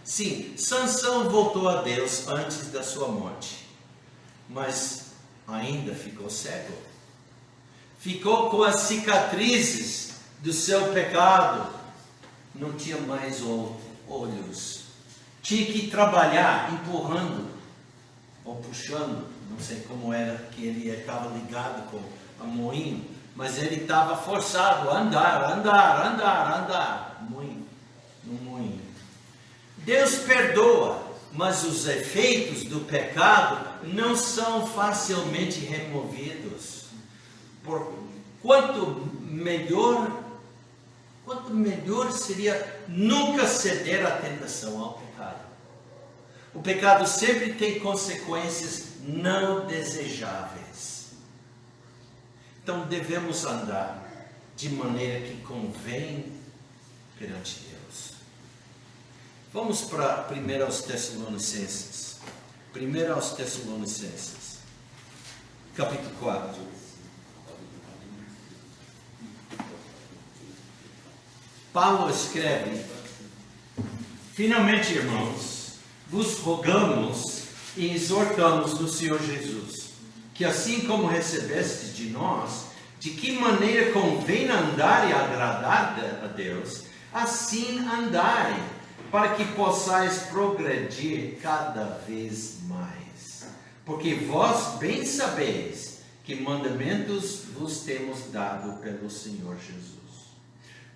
Sim, Sansão voltou a Deus antes da sua morte, mas ainda ficou cego. Ficou com as cicatrizes do seu pecado. Não tinha mais olhos. Tinha que trabalhar empurrando ou puxando. Não sei como era que ele estava ligado com a moinho, mas ele estava forçado a andar. No moinho. Deus perdoa, mas os efeitos do pecado não são facilmente removidos. Quanto melhor seria nunca ceder à tentação, ao pecado. O pecado sempre tem consequências não desejáveis. Então devemos andar de maneira que convém perante Deus. Vamos para 1 aos Tessalonicenses. 1 aos Tessalonicenses, capítulo 4. Paulo escreve: finalmente, irmãos, vos rogamos e exortamos no Senhor Jesus, que assim como recebestes de nós, de que maneira convém andar e agradar a Deus, assim andai, para que possais progredir cada vez mais. Porque vós bem sabeis que mandamentos vos temos dado pelo Senhor Jesus.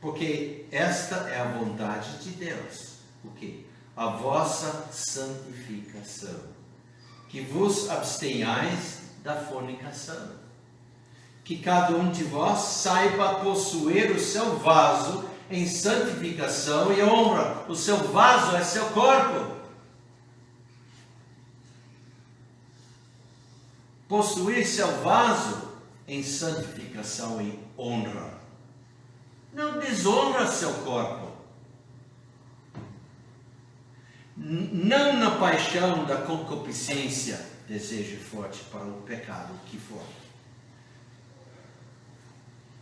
Porque esta é a vontade de Deus. O quê? A vossa santificação. Que vos abstenhais da fornicação. Que cada um de vós saiba possuir o seu vaso em santificação e honra. O seu vaso é seu corpo. Possuir seu vaso em santificação e honra. Não desonra seu corpo. Não na paixão da concupiscência, desejo forte para o pecado que for.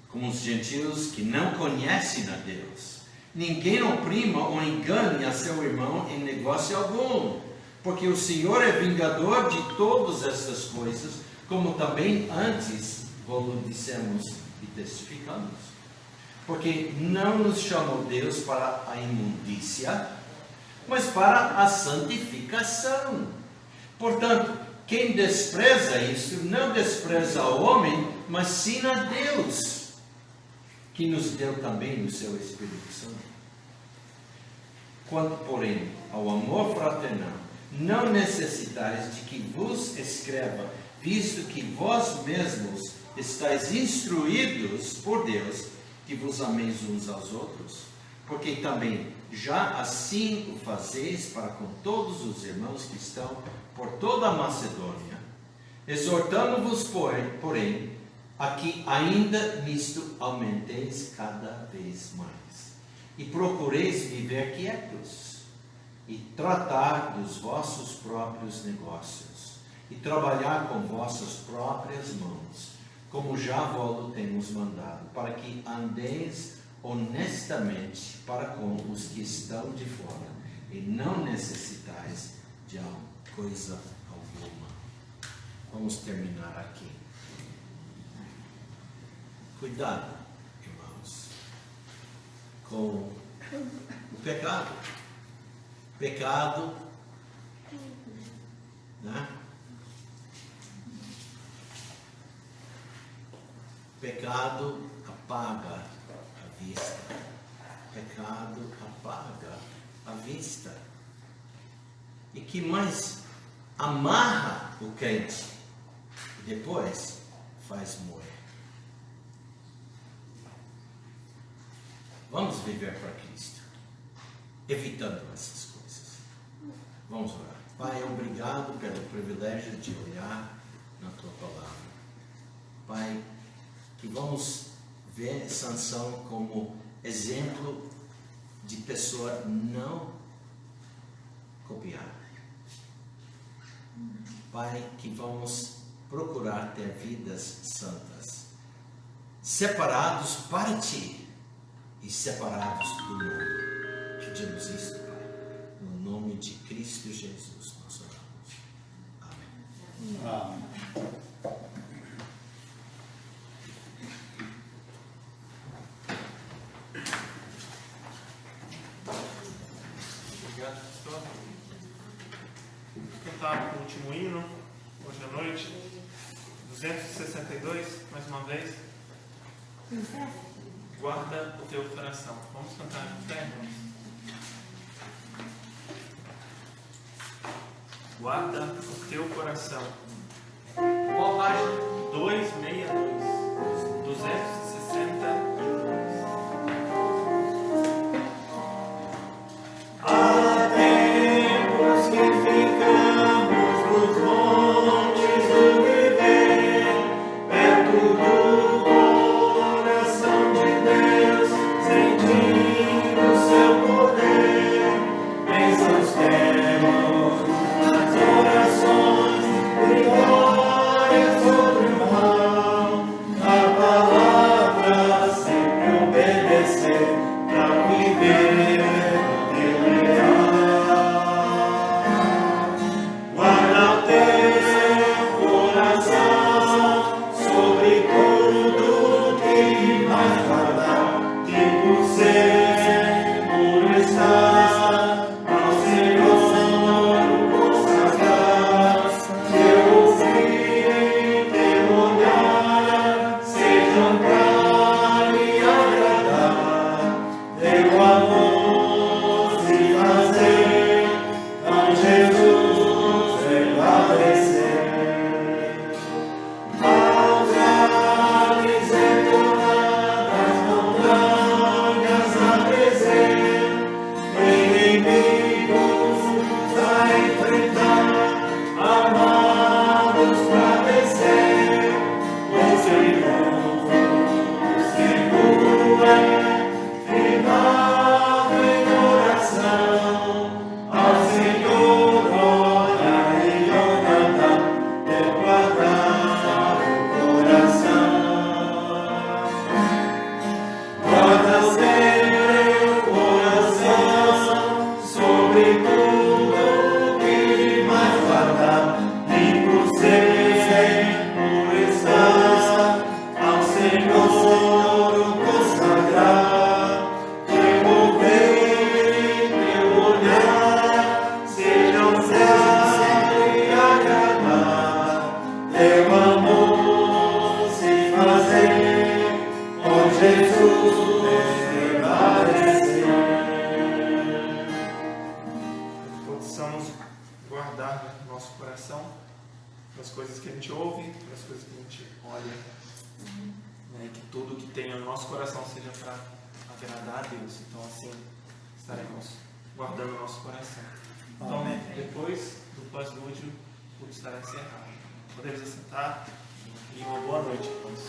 Como os gentios que não conhecem a Deus. Ninguém oprima ou engane a seu irmão em negócio algum, porque o Senhor é vingador de todas estas coisas, como também antes vos dissemos e testificamos. Porque não nos chamou Deus para a imundícia, mas para a santificação. Portanto, quem despreza isso, não despreza o homem, mas sim a Deus, que nos deu também o seu Espírito Santo. Quanto, porém, ao amor fraternal, não necessitais de que vos escreva, visto que vós mesmos estáis instruídos por Deus, que vos ameis uns aos outros, porque também já assim o fazeis para com todos os irmãos que estão por toda a Macedônia, exortando-vos, porém, a que ainda nisto aumenteis cada vez mais, e procureis viver quietos, e tratar dos vossos próprios negócios, e trabalhar com vossas próprias mãos, como já vos temos mandado, para que andeis honestamente para com os que estão de fora, e não necessitais de coisa alguma. Vamos terminar aqui. Cuidado, irmãos, com o pecado. Pecado, né? Pecado apaga a vista. Pecado apaga a vista. E que mais amarra o crente e depois faz morrer. Vamos viver para Cristo, evitando essas coisas. Vamos orar. Pai, obrigado pelo privilégio de olhar na Tua Palavra. Pai, que vamos ver Sansão como exemplo de pessoa não copiar. Pai, que vamos procurar ter vidas santas, separados para Ti e separados do mundo. Pedimos isso, Pai, no nome de Cristo Jesus nós oramos. Amém. Amém. Obrigado, pastor. Vou cantar o último hino, hoje à noite, 262, mais uma vez. Guarda o teu coração. Vamos cantar em pé, irmãos? Guarda o teu coração. Qual página? 262. 262. Há tempos que ficamos nos montes do viver, perto do coração de Deus, sentindo seu poder. Exaustemos as orações, vitória sobre o mal, a palavra. Possamos guardar no nosso coração as coisas que a gente ouve, as coisas que a gente olha, né? Que tudo que tem no nosso coração seja para agradar a Deus. Então, assim, estaremos guardando o nosso coração. Então, depois do pós-lúdio, tudo estará encerrado. Podemos assentar e uma boa noite a todos.